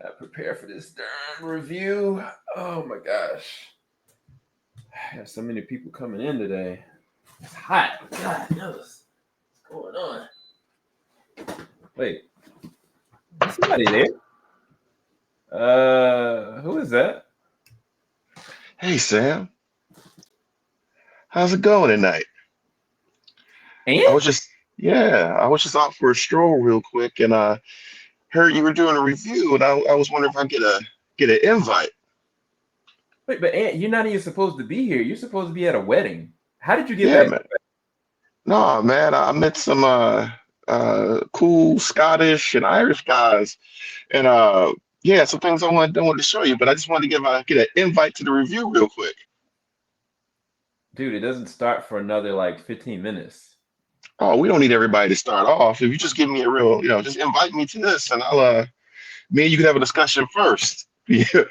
Not prepared for this darn review. Oh my gosh. I have so many people coming in today. It's hot. God knows what's going on. Wait, is somebody there? Who is that? Hey Sam, how's it going tonight? And I was just I was just out for a stroll real quick, and I heard you were doing a review, and I was wondering if I get an invite. wait, but Aunt, you're not even supposed to be here. You're supposed to be at a wedding. How did you get Yeah, back? man. No, man, I met some cool Scottish and Irish guys, and yeah, some things I wanted to show you, but I just wanted to get an invite to the review real quick. Dude, it doesn't start for another like 15 minutes. Oh, we don't need everybody to start off. If you just give me a real, just invite me to this, and me and you can have a discussion first. Yeah,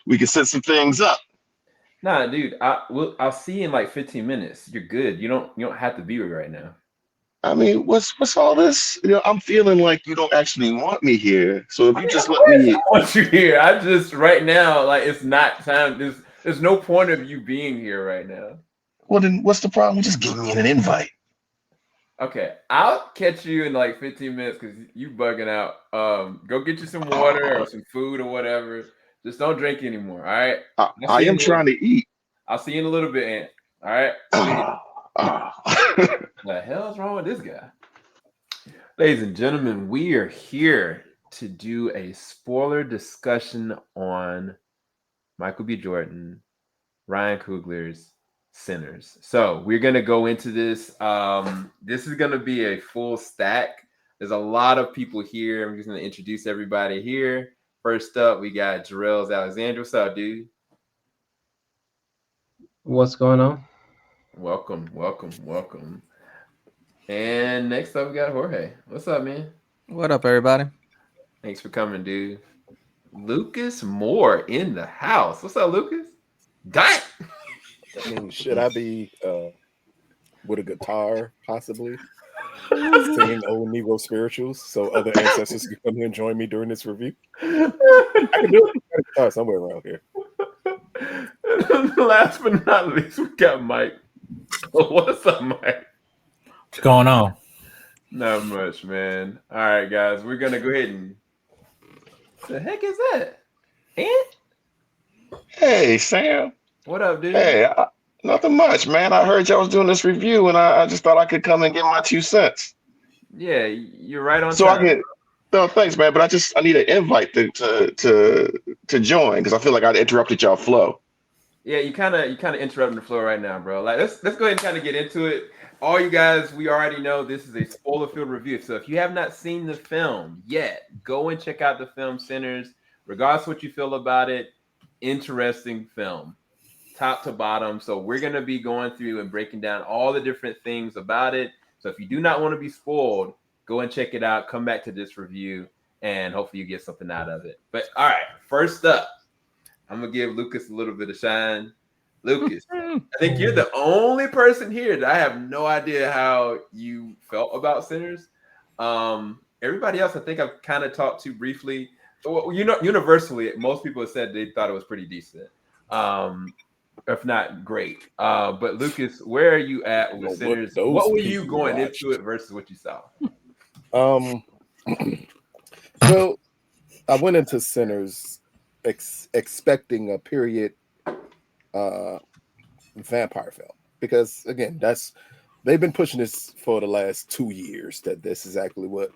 we can set some things up. Nah, dude, I'll see you in like 15 minutes. You're good. You don't have to be here right now. I mean, what's all this? I'm feeling like you don't actually want me here. So if I you mean, of just let course I me, want you here. I just right now, like it's not time. There's no point of you being here right now. well, then what's the problem? Just give me an invite. Okay, I'll catch you in like 15 minutes because you bugging out. Go get you some water or Oh, some food or whatever. Just don't drink anymore. All right. I'll I see you in am a little. trying to eat. I'll see you in a little bit, Aunt. All right. See you. Ah, ah. The hell is wrong with this guy? Ladies and gentlemen, we are here to do a spoiler discussion on Michael B. Jordan, Ryan Coogler's Sinners. So we're gonna go into this. This is gonna be a full stack. There's a lot of people here. I'm just gonna introduce everybody here. First up, we got Jarrell's Alexander. What's up, dude? What's going on? Welcome, welcome, welcome. And next up, we got Jorge. What's up, man? What up, everybody? Thanks for coming, dude. Lucas Moore in the house. What's up, Lucas? Dang. I mean, should I be with a guitar, possibly singing old Negro spirituals, so other ancestors can come here and join me during this review? I can do it. I got a guitar somewhere around here. Last but not least, we got Mike. What's up, Mike? What's going on? Not much, man. All right, guys, we're gonna go ahead and. What the heck is that? Ant? Hey, Sam. What up, dude? Hey, nothing much, man. I heard y'all was doing this review, and I just thought I could come and get my 2 cents. Yeah, you're right on So I time. can. No, thanks, man. But I need an invite to join because I feel like I interrupted y'all flow. Yeah, you kind of interrupting the flow right now, bro. Like let's go ahead and kind of get into it. All you guys, we already know this is a spoiler-filled review. So if you have not seen the film yet, go and check out the film Sinners. Regardless what you feel about it, interesting film, top to bottom. So we're gonna be going through and breaking down all the different things about it. So if you do not want to be spoiled, go and check it out. Come back to this review, and hopefully you get something out of it. But all right, first up, I'm gonna give Lucas a little bit of shine. Lucas, I think you're the only person here that I have no idea how you felt about Sinners. Everybody else, I think I've kind of talked to briefly. Well, universally, most people have said they thought it was pretty decent, if not great. But Lucas, where are you at with Sinners? What were you going into it versus what you saw? Well, I went into Sinners expecting a period vampire film because again, they've been pushing this for the last 2 years that this is exactly what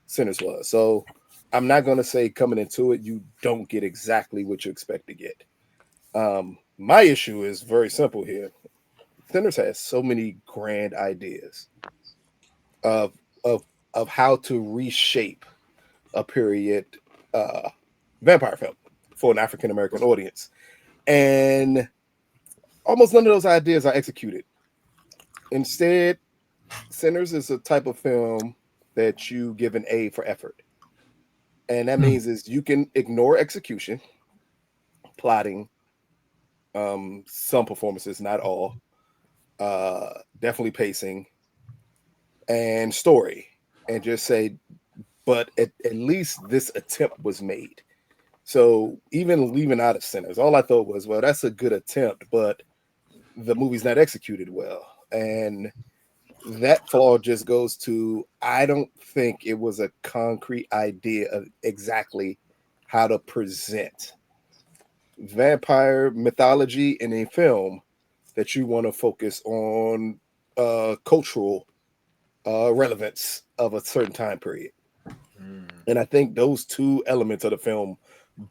Sinners was. So I'm not going to say coming into it you don't get exactly what you expect to get. My issue is very simple here. Sinners has so many grand ideas of how to reshape a period vampire film for an African American audience, and almost none of those ideas are executed. Instead, Sinners is a type of film that you give an A for effort, and that means is you can ignore execution, plotting, some performances, not all, definitely pacing and story, and just say, but at least this attempt was made. So even leaving out of Sinners, all I thought was, well, that's a good attempt, but the movie's not executed well. And that flaw just goes to, I don't think it was a concrete idea of exactly how to present vampire mythology in a film that you want to focus on cultural relevance of a certain time period. And I think those two elements of the film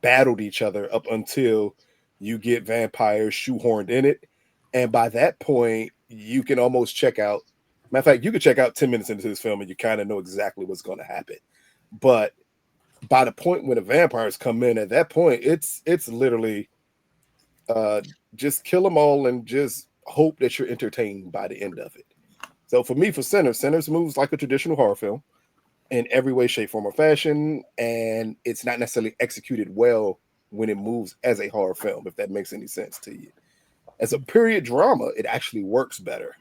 battled each other up until you get vampires shoehorned in it. And by that point, you can almost check out. Matter of fact, you could check out 10 minutes into this film and you kind of know exactly what's going to happen. But by the point when the vampires come in, at that point, it's literally just kill them all and just hope that you're entertained by the end of it. So for me, for Sinners moves like a traditional horror film in every way, shape, form, or fashion, and it's not necessarily executed well when it moves as a horror film, if that makes any sense to you. As a period drama, it actually works better.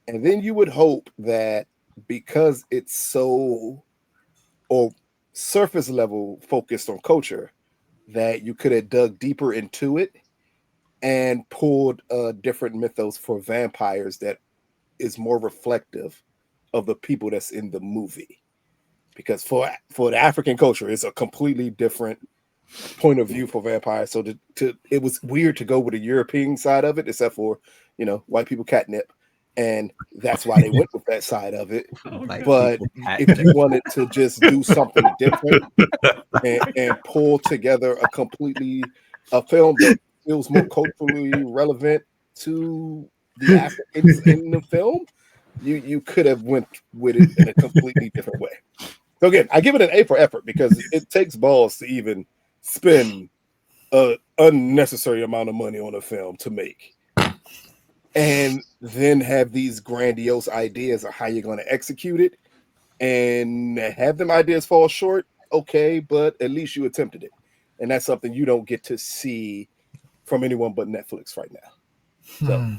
And then you would hope that because it's so or surface level focused on culture, that you could have dug deeper into it and pulled a different mythos for vampires that is more reflective of the people that's in the movie. Because for the African culture, it's a completely different point of view for vampires. So it was weird to go with the European side of it, except for, white people catnip. And that's why they went with that side of it. But if you wanted to just do something different and pull together a film that feels more culturally relevant to the Africans in the film, you could have went with it in a completely different way. So again, I give it an A for effort because it takes balls to even spend an unnecessary amount of money on a film to make. And then have these grandiose ideas of how you're going to execute it, and have them ideas fall short. Okay, but at least you attempted it, and that's something you don't get to see from anyone but Netflix right now. So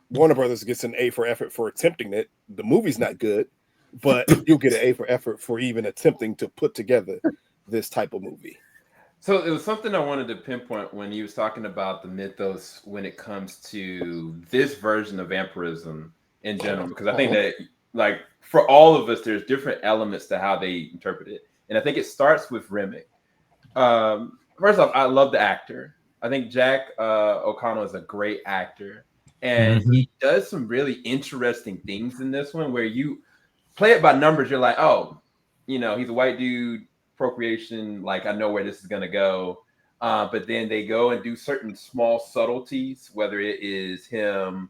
Warner Brothers gets an A for effort for attempting it. The movie's not good, but you'll get an A for effort for even attempting to put together this type of movie. So it was something I wanted to pinpoint when he was talking about the mythos when it comes to this version of vampirism in general, because I think that, like, for all of us, there's different elements to how they interpret it. And I think it starts with Remick. First off, I love the actor. I think Jack O'Connell is a great actor. And he does some really interesting things in this one where you play it by numbers. You're like, oh, he's a white dude, procreation, like I know where this is going to go. But then they go and do certain small subtleties, whether it is him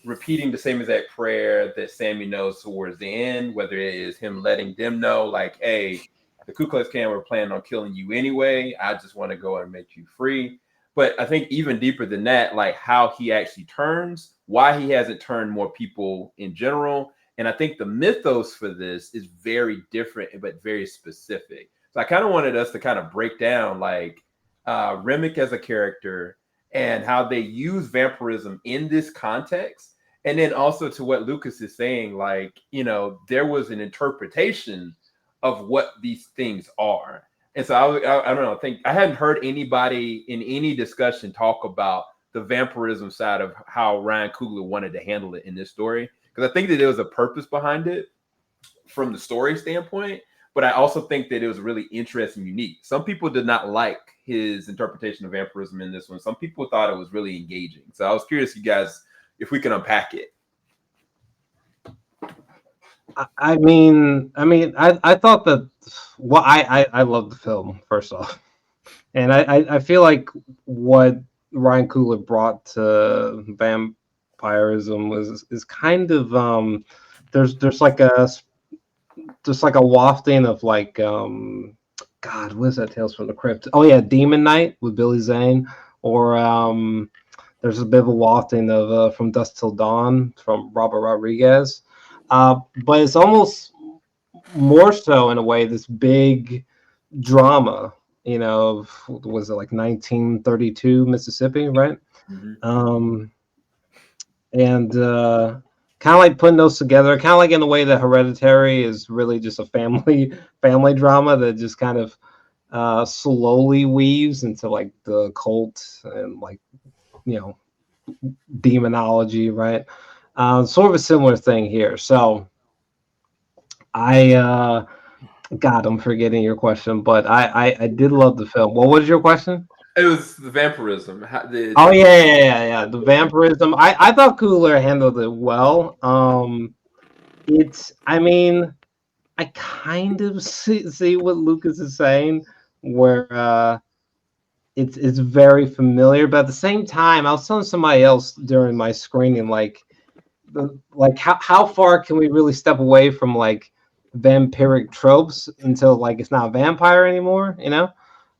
repeating the same exact prayer that Sammy knows towards the end, whether it is him letting them know, like, hey, the Ku Klux Klan were planning on killing you anyway. I just want to go and make you free. But I think even deeper than that, like how he actually turns, why he hasn't turned more people in general. And I think the mythos for this is very different, but very specific. So I kind of wanted us to kind of break down like Remick as a character and how they use vampirism in this context. And then also to what Lucas is saying, like, there was an interpretation of what these things are. And so I don't know, I think I hadn't heard anybody in any discussion talk about the vampirism side of how Ryan Coogler wanted to handle it in this story. Because I think that there was a purpose behind it from the story standpoint. But I also think that it was really interesting and unique. Some people did not like his interpretation of vampirism in this one. Some people thought it was really engaging. So I was curious, you guys, if we can unpack it. I thought that. Well, I love the film first off, and I feel like what Ryan Coogler brought to vampirism is kind of there's like a wafting of like God, what is that Tales from the Crypt? Oh yeah, Demon Knight with Billy Zane, or there's a bit of a wafting of From Dusk Till Dawn from Robert Rodriguez, but it's almost more so in a way this big drama, was it like 1932 Mississippi, right? And kind of like putting those together, kind of like in the way that Hereditary is really just a family drama that just kind of slowly weaves into like the cult and like, you know, demonology, right? Sort of a similar thing here. So God, I'm forgetting your question, but I did love the film. What was your question? It was the vampirism. Oh yeah. The vampirism. I thought Coogler handled it well. I mean, I kind of see what Lucas is saying, where it's very familiar, but at the same time, I was telling somebody else during my screening, like how far can we really step away from like vampiric tropes until like it's not vampire anymore, you know?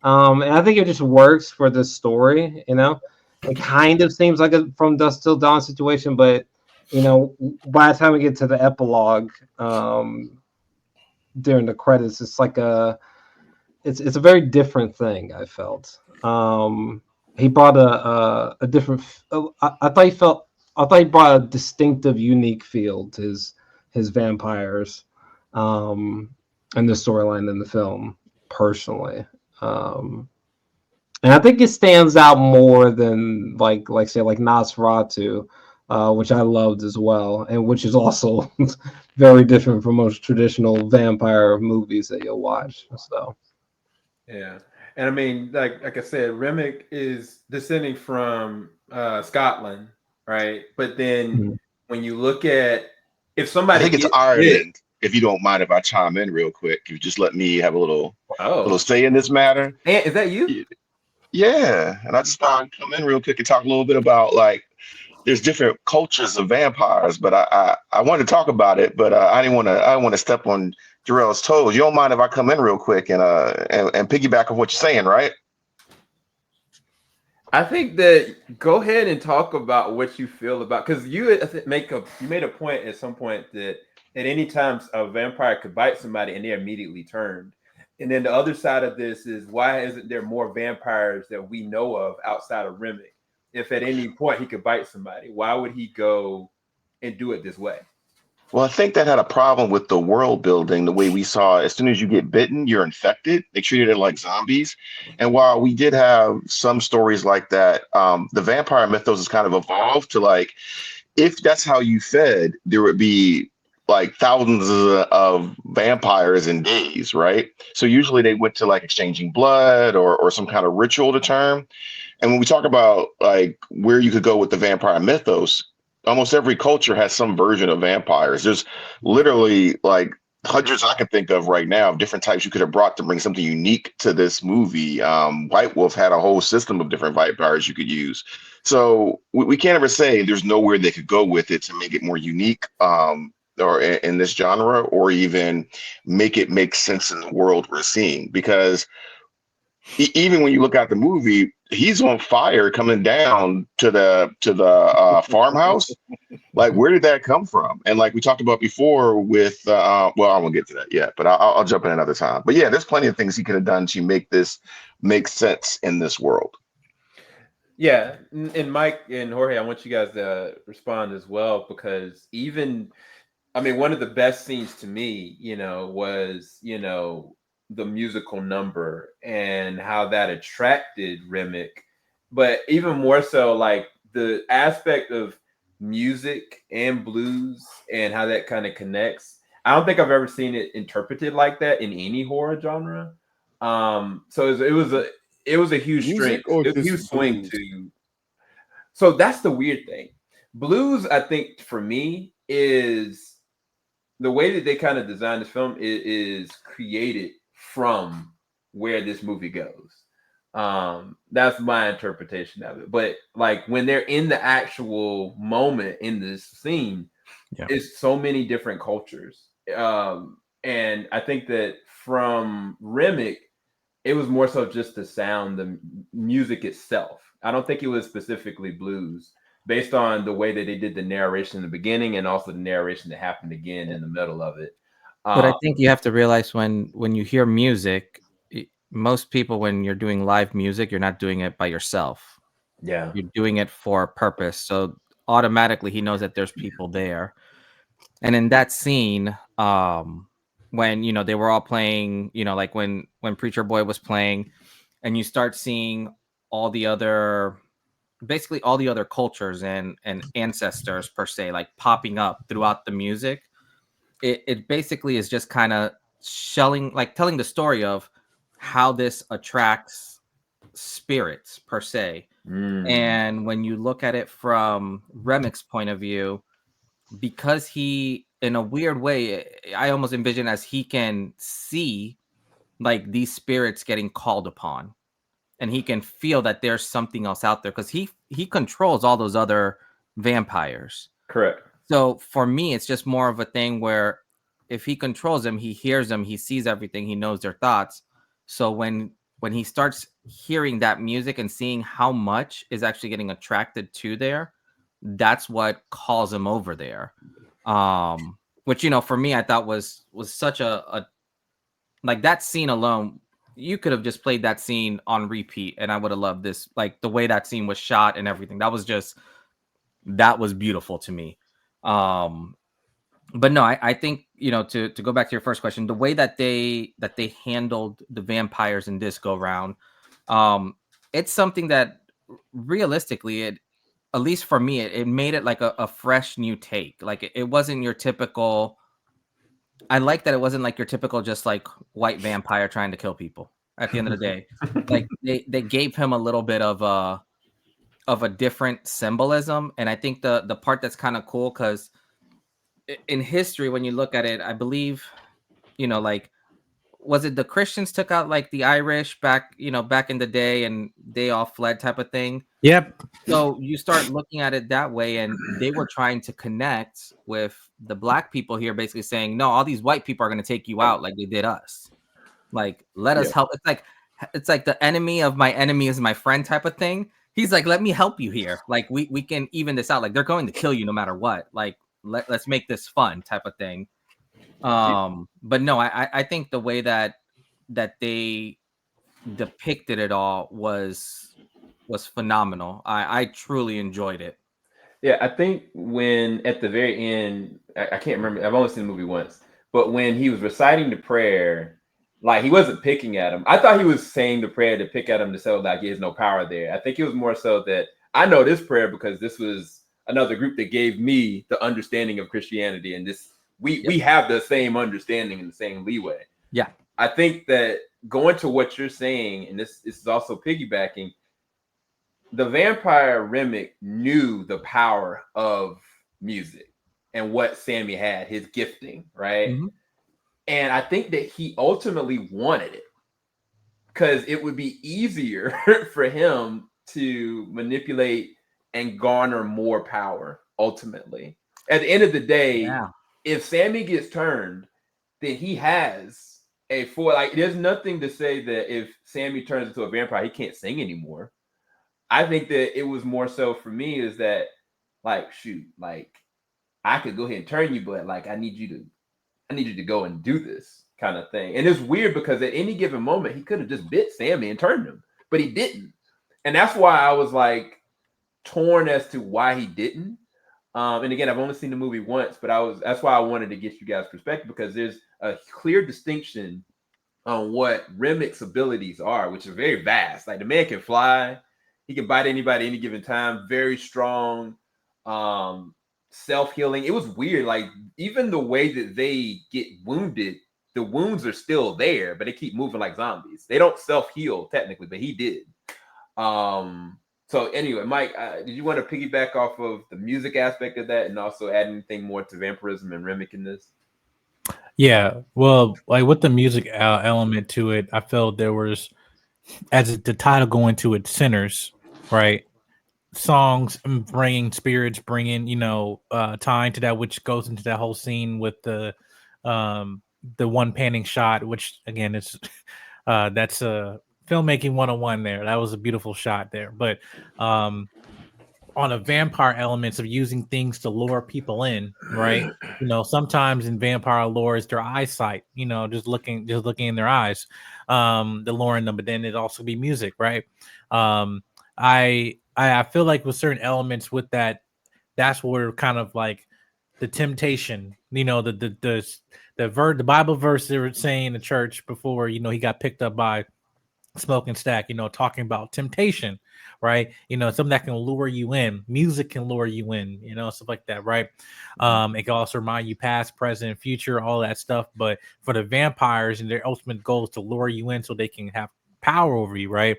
And I think it just works for this story, you know. It kind of seems like a From Dusk Till Dawn situation, but you know, by the time we get to the epilogue, during the credits, it's like it's a very different thing. I felt he brought a different. I thought he brought a distinctive, unique feel to his vampires, and the storyline in the film. Personally, and I think it stands out more than like say like Nosferatu, which I loved as well, and which is also very different from most traditional vampire movies that you'll watch. So Yeah, and I mean, like I said, Remick is descending from Scotland, right? But then when you look at if I somebody think it's gets bit, Ireland. If you don't mind if I chime in real quick, you just let me have a little oh, say in this matter. and is that you? Yeah, and I just thought I'd come in real quick and talk a little bit about like there's different cultures of vampires, but I wanted to talk about it, but I didn't want to step on Jarrell's toes. You don't mind if I come in real quick and piggyback on what you're saying, right? I think that go ahead and talk about what you feel about because you made a point at some point that at any time a vampire could bite somebody and they're immediately turned. And then the other side of this is why isn't there more vampires that we know of outside of Remick? If at any point he could bite somebody, why would he go and do it this way? Well, I think that had a problem with the world building, the way we saw as soon as you get bitten, you're infected. They treated it like zombies. And while we did have some stories like that, the vampire mythos has kind of evolved to like, if that's how you fed, there would be like thousands of vampires in days, right? So usually they went to like exchanging blood or some kind of ritual to turn. And when we talk about like where you could go with the vampire mythos, almost every culture has some version of vampires. There's literally like hundreds I can think of right now of different types you could have brought to bring something unique to this movie. White Wolf had a whole system of different vampires you could use. So we can't ever say there's nowhere they could go with it to make it more unique. Or in this genre, or even make it make sense in the world we're seeing. Because even when you look at the movie, he's on fire coming down to the farmhouse. Like, where did that come from? And like we talked about before with, well, I won't get to that yet, but I'll jump in another time. But yeah, there's plenty of things he could have done to make this make sense in this world. Yeah, and Mike and Jorge, I want you guys to respond as well because I mean, one of the best scenes to me, was, the musical number and how that attracted Remick, but even more so, like the aspect of music and blues and how that kind of connects. I don't think I've ever seen it interpreted like that in any horror genre. So it was a huge Music strength, or it was a huge just swing blues? to. So that's the weird thing. Blues, I think, for me, is the way that they kind of designed this film is created from where this movie goes. That's my interpretation of it. But like when they're in the actual moment in this scene, it's so many different cultures. And I think that from Remick, it was more so just the sound, the music itself. I don't think it was specifically blues based on the way that they did the narration in the beginning and also the narration that happened again in the middle of it. But I think you have to realize when you hear music, most people, when you're doing live music, you're not doing it by yourself. Yeah. You're doing it for a purpose. So automatically he knows that there's people there. And in that scene, when they were all playing, like when Preacher Boy was playing, and you start seeing all the other basically all the other cultures and ancestors per se, like popping up throughout the music. It basically is just kind of telling the story of how this attracts spirits per se. And when you look at it from Remic's point of view, because he, in a weird way, I almost envision as he can see like these spirits getting called upon, and he can feel that there's something else out there because he controls all those other vampires. Correct. So for me, it's just more of a thing where if he controls them, he hears them, he sees everything, he knows their thoughts. So when he starts hearing that music and seeing how much is actually getting attracted to there, that's what calls him over there. Which for me, I thought was such a like that scene alone. You could have just played that scene on repeat, and I would have loved this. Like the way that scene was shot and everything. That was beautiful to me. But no, I think to go back to your first question, the way that they handled the vampires in this go round, it's something that realistically, at least for me, it made it like a fresh new take. Like it wasn't your typical. I like that it wasn't like your typical just like white vampire trying to kill people. At the end of the day, like they gave him a little bit of a different symbolism, and I think the part that's kind of cool because in history, when you look at it, I believe, like, was it the Christians took out like the Irish back in the day, and they all fled type of thing. Yep. So you start looking at it that way, and they were trying to connect with the black people here, basically saying, no, all these white people are going to take you out like they did us. Like, let us help. It's like the enemy of my enemy is my friend type of thing. He's like, let me help you here. Like we can even this out. Like they're going to kill you no matter what. Like let's make this fun type of thing. But no, I think the way that they depicted it all was phenomenal. I truly enjoyed it. Yeah, I think when at the very end, I can't remember. I've only seen the movie once, but when he was reciting the prayer, like he wasn't picking at him. I thought he was saying the prayer to pick at him to say like he has no power there. I think it was more so that I know this prayer because this was another group that gave me the understanding of Christianity, and this we have the same understanding and the same leeway. Yeah, I think that going to what you're saying, and this is also piggybacking. The vampire Remick knew the power of music and what Sammy had, his gifting, right? Mm-hmm. And I think that he ultimately wanted it because it would be easier for him to manipulate and garner more power ultimately. At the end of the day, if Sammy gets turned, then he has there's nothing to say that if Sammy turns into a vampire, he can't sing anymore. I think that it was more so for me is that like, shoot, like I could go ahead and turn you, but like, I need you to go and do this kind of thing. And it's weird because at any given moment, he could have just bit Sammy and turned him, but he didn't. And that's why I was like torn as to why he didn't. And again, I've only seen the movie once, but that's why I wanted to get you guys' perspective because there's a clear distinction on what Remick's abilities are, which are very vast. Like the man can fly. He can bite anybody any given time. Very strong, self-healing. It was weird. Like even the way that they get wounded, the wounds are still there, but they keep moving like zombies. They don't self-heal technically, but he did. So anyway, Mike, did you want to piggyback off of the music aspect of that and also add anything more to vampirism and Remick in this? Yeah, well, like with the music element to it, I felt there was, as the title going to it, Sinners, right? Songs bringing spirits, bringing tying to that, which goes into that whole scene with the one panning shot, which again is that's a filmmaking 101 there. That was a beautiful shot there, but on a vampire elements of using things to lure people in, right? Sometimes in vampire lore is their eyesight, just looking in their eyes, the luring them, but then it also be music, right? I feel like with certain elements with that, that's where kind of like the temptation, the Bible verse they were saying in the church before, he got picked up by Smoke and Stack, talking about temptation, right? Something that can lure you in. Music can lure you in, stuff like that, right? It can also remind you past, present, future, all that stuff. But for the vampires, and their ultimate goal is to lure you in so they can have power over you, right?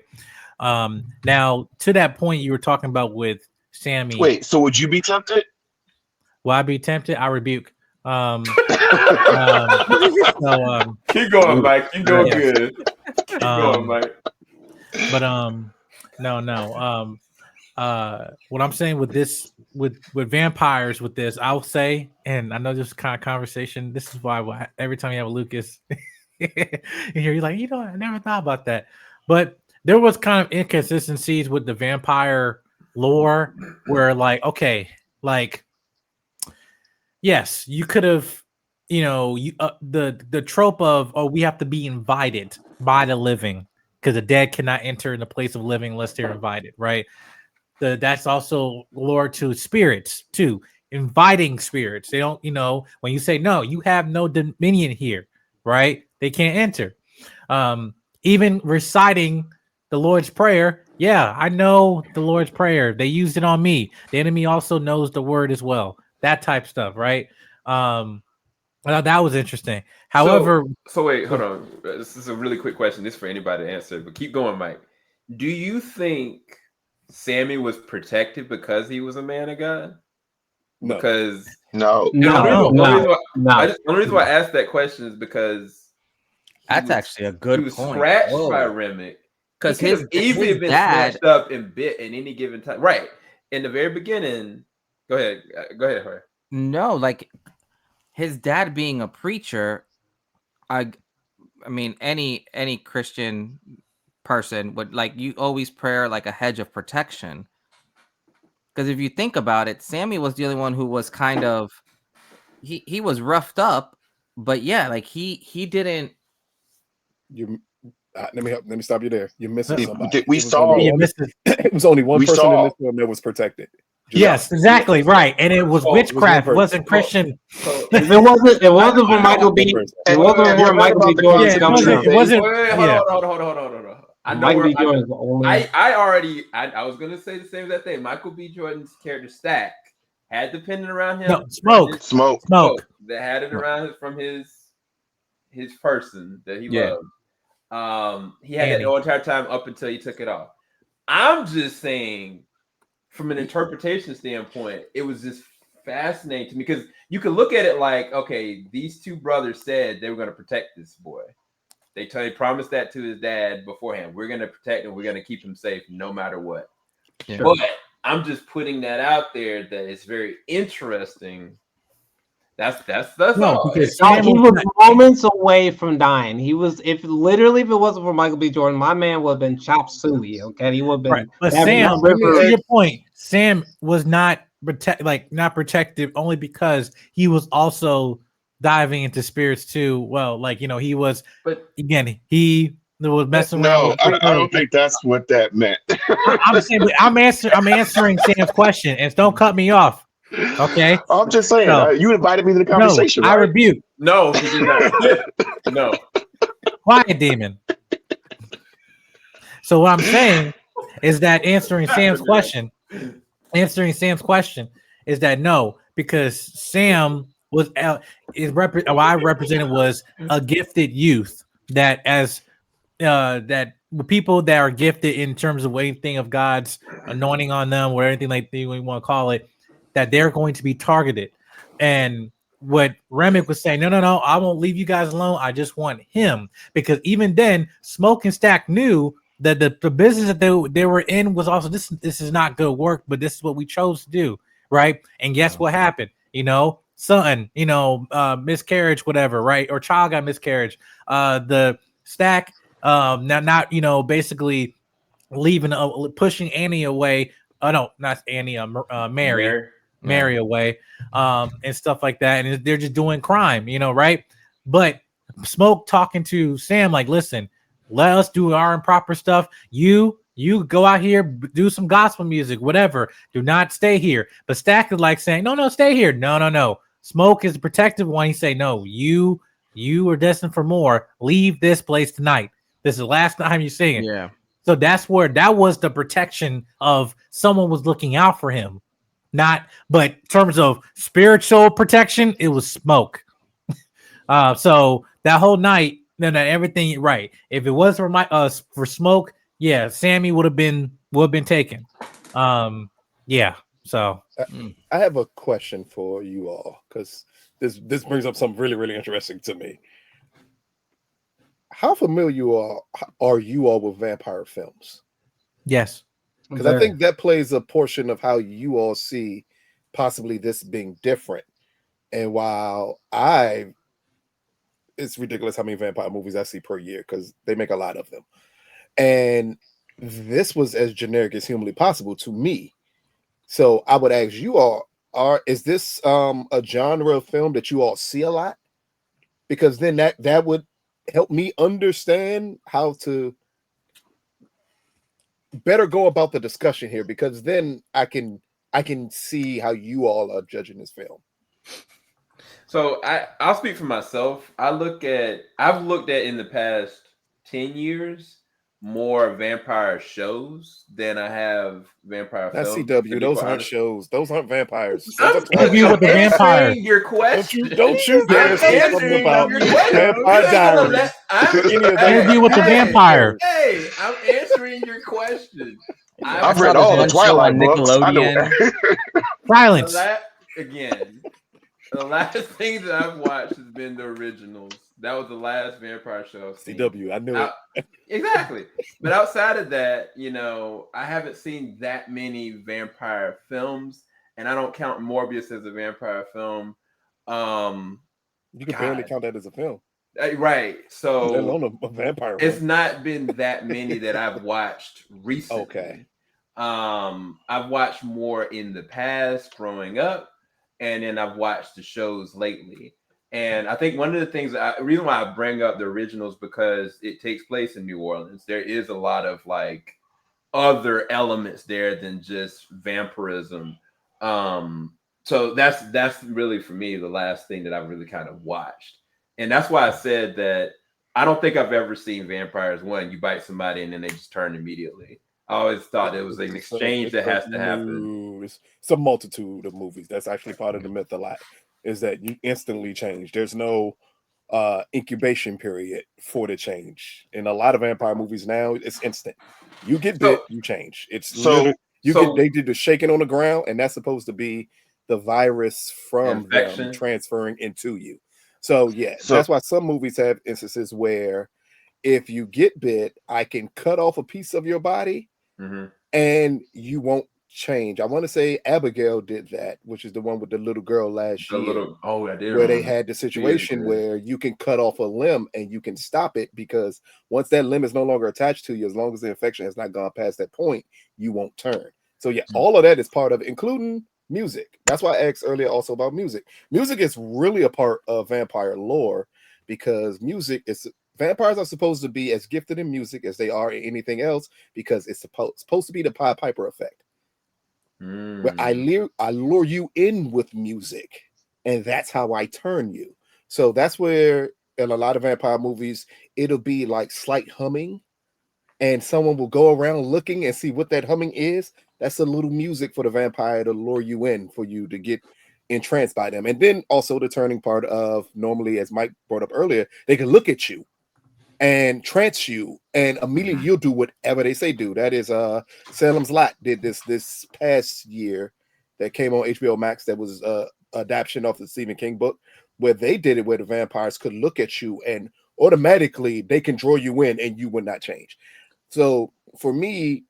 Now, to that point you were talking about with Sammy. Wait, so would you be tempted? Will I be tempted? I rebuke. Keep going, Mike. Keep going good. Keep going, Mike. But no. What I'm saying with this, with vampires, with this, I'll say, and I know this kind of conversation. This is why every time you have a Lucas, you're like, I never thought about that. But there was kind of inconsistencies with the vampire lore, where yes, you could have, the trope of, we have to be invited by the living because the dead cannot enter in the place of living unless they're invited, right? That's also lore to spirits too, inviting spirits. They don't, when you say no, you have no dominion here, right? They can't enter. Even reciting the Lord's Prayer. Yeah, I know the Lord's Prayer. They used it on me. The enemy also knows the word as well. That type stuff, right? That was interesting. However, so wait, hold on. This is a really quick question. This is for anybody to answer, but keep going, Mike. Do you think Sammy was protected because he was a man of God? No. Because No. the only reason why I asked that question is because that's actually a good he was point. scratched by Remick. Because his easily been dad snatched up and bit at any given time. Right. In the very beginning. Go ahead, Jorge. No, his dad being a preacher, I mean, any Christian person would you always pray a hedge of protection. Because if you think about it, Sammy was the only one who was kind of he was roughed up, but yeah, he didn't. Let me stop you there. You're missing somebody. It was only one person in this film that was protected. Yes, exactly right, and it was witchcraft. It wasn't Christian. It wasn't for Michael B. It wasn't for Michael B. Jordan. It wasn't. Hold on. I know Michael where B. Jordan's the only. I was gonna say the same exact thing. Michael B. Jordan's character Stack had the pendant around him. No, smoke. That had it around from his person that he loved. He had that the whole entire time up until he took it off. I'm just saying, from an interpretation standpoint, it was just fascinating to me because you could look at it okay, these two brothers said they were going to protect this boy. They promised that to his dad beforehand. We're going to protect him. We're going to keep him safe no matter what. Yeah. But I'm just putting that out there that it's very interesting. That's all. Because he was moments away from dying. He was, if it wasn't for Michael B. Jordan, my man would have been chop suey. Okay, he would have been. Right. But Sam, to your point, Sam was not protected only because he was also diving into spirits too. Well, he was, but again, he was messing around. No, I don't think that's what that meant. I'm answering Sam's question, and don't cut me off. Okay, I'm just saying. You invited me to the conversation. No, I rebuke. No, he did not. No. Quiet, demon. So what I'm saying is that answering Sam's question is that no, because Sam was what I represented was a gifted youth that people that are gifted in terms of anything of God's anointing on them or anything like you want to call it, that they're going to be targeted. And what Remick was saying, no, I won't leave you guys alone. I just want him. Because even then, Smoke and Stack knew that the business that they were in was also, this is not good work, but this is what we chose to do, right? And guess what happened? Son, miscarriage, whatever, right? Or child got miscarriage. The Stack, not basically leaving, pushing Annie away. No, not Annie, Mary away, and stuff like that. And they're just doing crime, right? But Smoke talking to Sam, listen, let us do our improper stuff. You go out here, do some gospel music, whatever. Do not stay here. But Stack is saying, no, stay here. No. Smoke is the protective one. He say, no, you are destined for more. Leave this place tonight. This is the last time you sing it. Yeah. So that was the protection of someone was looking out for him. But in terms of spiritual protection, it was Smoke. So that whole night, then everything right. If it was for Smoke, yeah, Sammy would have been taken. Yeah. So I have a question for you all, because this brings up something really, really interesting to me. How familiar are you all with vampire films? yes. Because I think that plays a portion of how you all see possibly this being different. And while it's ridiculous how many vampire movies I see per year, because they make a lot of them. And this was as generic as humanly possible to me. So I would ask you all, is this a genre of film that you all see a lot? Because then that would help me understand how to better go about the discussion here, because then I can see how you all are judging this film. So I'll speak for myself. I've looked at in the past 10 years more vampire shows than I have vampire That's films. CW. Those aren't shows. Those aren't vampires. Interview with the vampire. Your question. Don't you dare say something about Vampire Diaries. Interview with the vampire. Hey, I'm answering your question. I've read all the Twilight books. I know. Silence. Again, the last thing that I've watched has been the originals. That was the last vampire show I've seen. CW, I knew it. Exactly. But outside of that, I haven't seen that many vampire films, and I don't count Morbius as a vampire film. You can barely count that as a film. Right. So let alone a vampire it's one. not been that many that I've watched recently. Okay. I've watched more in the past growing up, and then I've watched the shows lately. And I think one of the things, the reason why I bring up the originals, because it takes place in New Orleans. There is a lot of like other elements there than just vampirism. So that's really for me the last thing that I've really kind of watched. And that's why I said that I don't think I've ever seen vampires. One, you bite somebody and then they just turn immediately. I always thought it was an exchange that has to happen. It's a multitude of movies. That's actually part of the myth a lot, is that you instantly change. There's no incubation period for the change. In a lot of vampire movies now, it's instant. You get bit, you change. It's they did the shaking on the ground, and that's supposed to be the virus from them transferring into you. So that's why some movies have instances where if you get bit, I can cut off a piece of your body and you won't change. I want to say Abigail did that, which is the one with the little girl last year. I did. Where they had the situation where you can cut off a limb and you can stop it, because once that limb is no longer attached to you, as long as the infection has not gone past that point, you won't turn. So all of that is part of it, including music. That's why I asked earlier also about music. Music is really a part of vampire lore, because vampires are supposed to be as gifted in music as they are in anything else, because it's supposed to be the Pied Piper effect. Where I lure you in with music, and that's how I turn you. So that's where in a lot of vampire movies, it'll be like slight humming, and someone will go around looking and see what that humming is. That's a little music for the vampire to lure you in, for you to get entranced by them. And then also the turning part of, normally, as Mike brought up earlier, they can look at you and trance you, and immediately you'll do whatever they say do. That is Salem's Lot did this past year, that came on HBO Max, that was adaptation of the Stephen King book, where they did it where the vampires could look at you and automatically they can draw you in and you would not change. So for me,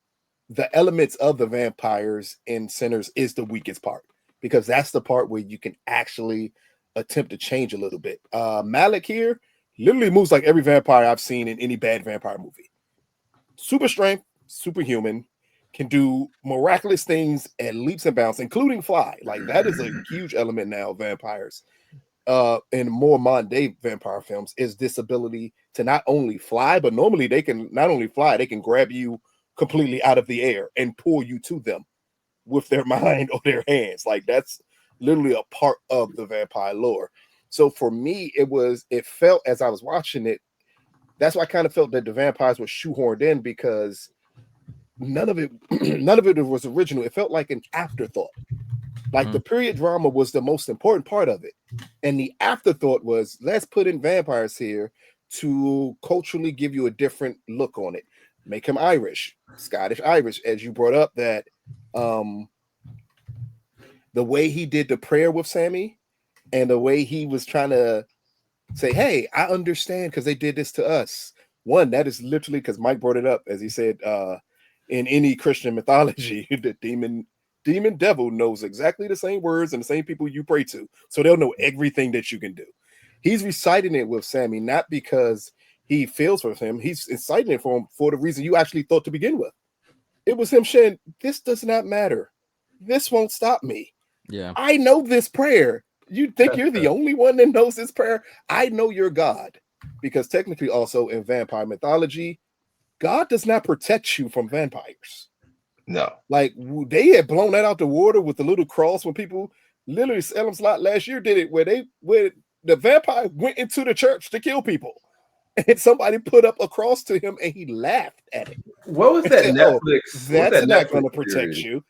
the elements of the vampires in Sinners is the weakest part, because that's the part where you can actually attempt to change a little bit. Malik here literally moves like every vampire I've seen in any bad vampire movie. Super strength, superhuman, can do miraculous things at leaps and bounds, including fly. Like, that is a huge element now of vampires. In more modern day vampire films, is this ability to not only fly, but normally they can not only fly, they can grab you completely out of the air and pull you to them with their mind or their hands. Like, that's literally a part of the vampire lore. So for me, it felt as I was watching it, that's why I kind of felt that the vampires were shoehorned in, because none of it was original. It felt like an afterthought. Like the period drama was the most important part of it. And the afterthought was, let's put in vampires here to culturally give you a different look on it. Make him Irish, Scottish Irish, as you brought up, that the way he did the prayer with Sammy and the way he was trying to say, hey, I understand because they did this to us. One, that is literally, because Mike brought it up, as he said, in any Christian mythology, the demon devil knows exactly the same words and the same people you pray to. So they'll know everything that you can do. He's reciting it with Sammy, not because he feels for him. He's inciting it for him for the reason you actually thought to begin with. It was him saying, this does not matter. This won't stop me. Yeah. I know this prayer. You think you're the only one that knows this prayer? I know your God. Because technically also in vampire mythology, God does not protect you from vampires. No. Like they had blown that out the water with the little cross when people literally Salem's Lot last year did it, where the vampire went into the church to kill people. And somebody put up a cross to him and he laughed at it. What was that said, Netflix? That's not going to protect you.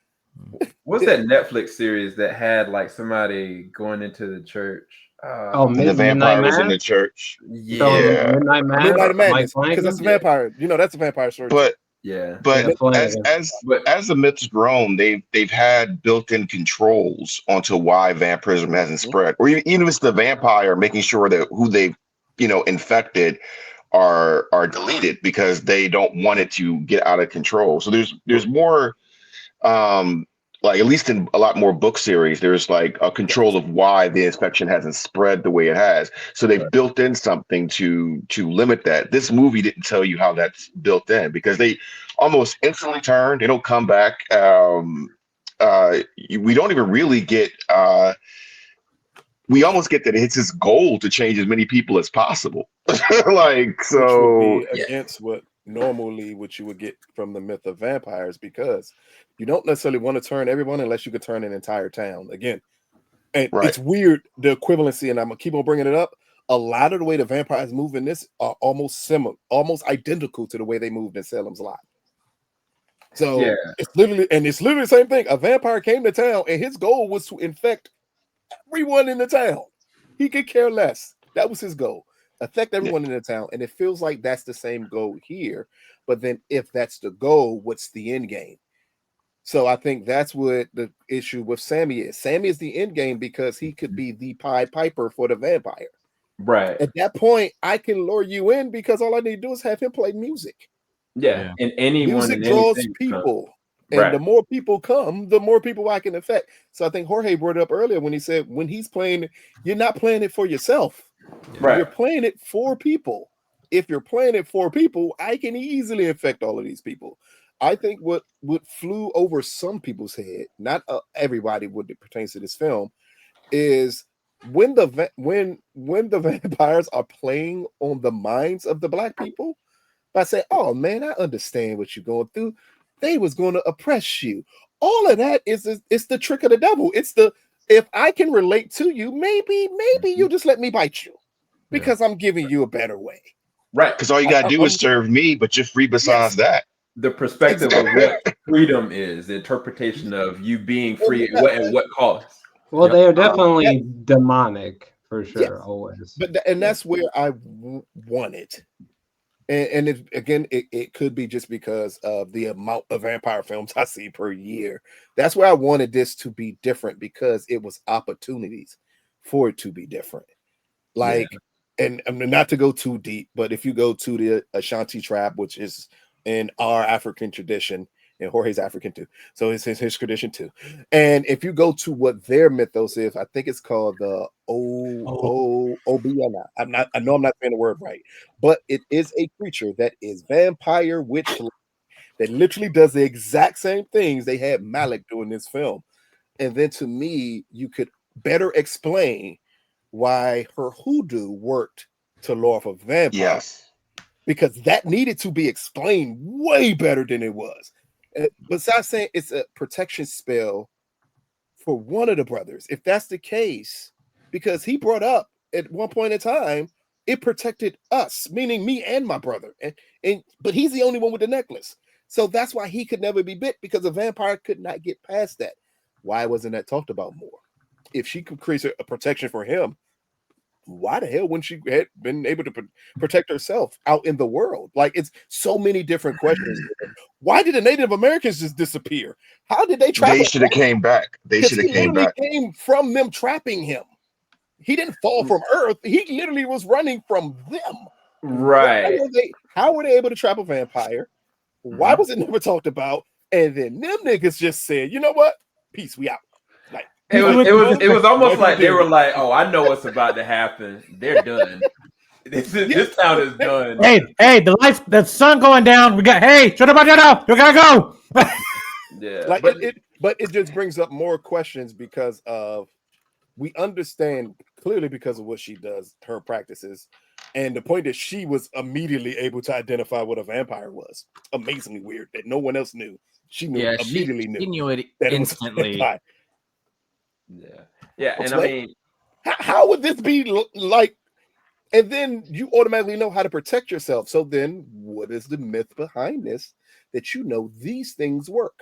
What's that Netflix series that had like somebody going into the church? The vampire was in the church. Yeah, Midnight Madness, because that's a vampire. You know, that's a vampire story. But yeah, as the myths grown, they've had built-in controls onto why vampirism hasn't spread, or even if it's the vampire, making sure that who they've infected are deleted because they don't want it to get out of control. So there's more, like at least in a lot more book series, there's like a control of why the infection hasn't spread the way it has. So they've built in something to limit that. This movie didn't tell you how that's built in because they almost instantly turn. They don't come back. We don't even really get. We almost get that it's his goal to change as many people as possible. Like, so which would be against what you would get from the myth of vampires, because you don't necessarily want to turn everyone unless you could turn an entire town again. And it's weird, the equivalency, and I'm gonna keep on bringing it up. A lot of the way the vampires move in this are almost similar, almost identical to the way they moved in Salem's Lot. So it's literally the same thing. A vampire came to town and his goal was to infect everyone in the town. He could care less. That was his goal. Affect everyone in the town. And it feels like that's the same goal here. But then if that's the goal, what's the end game? So I think that's what the issue with Sammy is. Sammy is the end game because he could be the Pied Piper for the vampire. Right. At that point, I can lure you in because all I need to do is have him play music. Yeah. And anyone music draws people. And the more people come, the more people I can affect. So I think Jorge brought it up earlier when he said, when he's playing, you're not playing it for yourself. Right. You're playing it for people. If you're playing it for people, I can easily affect all of these people. I think what flew over some people's head, not everybody when it pertains to this film, is when the vampires are playing on the minds of the black people by saying, oh man, I understand what you're going through. They was going to oppress you. All of that is the trick of the devil. It's if I can relate to you, maybe you just let me bite you because I'm giving you a better way. Right. Because all you got to do is serve me, but you're free besides that. The perspective of what freedom is, the interpretation of you being free at what cost. Well, they are definitely demonic for sure, always. But that's where I want it. And it could be just because of the amount of vampire films I see per year. That's where I wanted this to be different, because it was opportunities for it to be different. Like, and not to go too deep, but if you go to the Ashanti tribe, which is in our African tradition, and Jorge's African too, so it's his tradition too. And if you go to what their mythos is, I think it's called the Obiana. I know I'm not saying the word right, but it is a creature that is vampire witch that literally does the exact same things they had Malik do in this film. And then to me, you could better explain why her hoodoo worked to lure off a vampire. Yes. Because that needed to be explained way better than it was. Besides saying it's a protection spell for one of the brothers. If that's the case, because he brought up at one point in time, it protected us, meaning me and my brother. But he's the only one with the necklace. So that's why he could never be bit, because a vampire could not get past that. Why wasn't that talked about more? If she could create a protection for him, why the hell wouldn't she have been able to protect herself out in the world? Like, it's so many different questions. Why did the Native Americans just disappear? How did they travel? They should have came back. They should have came back. Came from them trapping him. He didn't fall from Earth. He literally was running from them. Right. How were they able to trap a vampire? Why was it never talked about? And then them niggas just said, you know what? Peace, we out. Like, it was almost like they were like, oh, I know what's about to happen. They're done. This town is done. Hey, the sun going down. We got shut up, we gotta go. Yeah, like but it just brings up more questions because of, we understand clearly because of what she does, her practices, and the point that she was immediately able to identify what a vampire was. Amazingly weird that no one else knew. She knew immediately. She knew it instantly. Yeah, and I mean, how would this be like? And then you automatically know how to protect yourself. So then, what is the myth behind this? That you know these things work.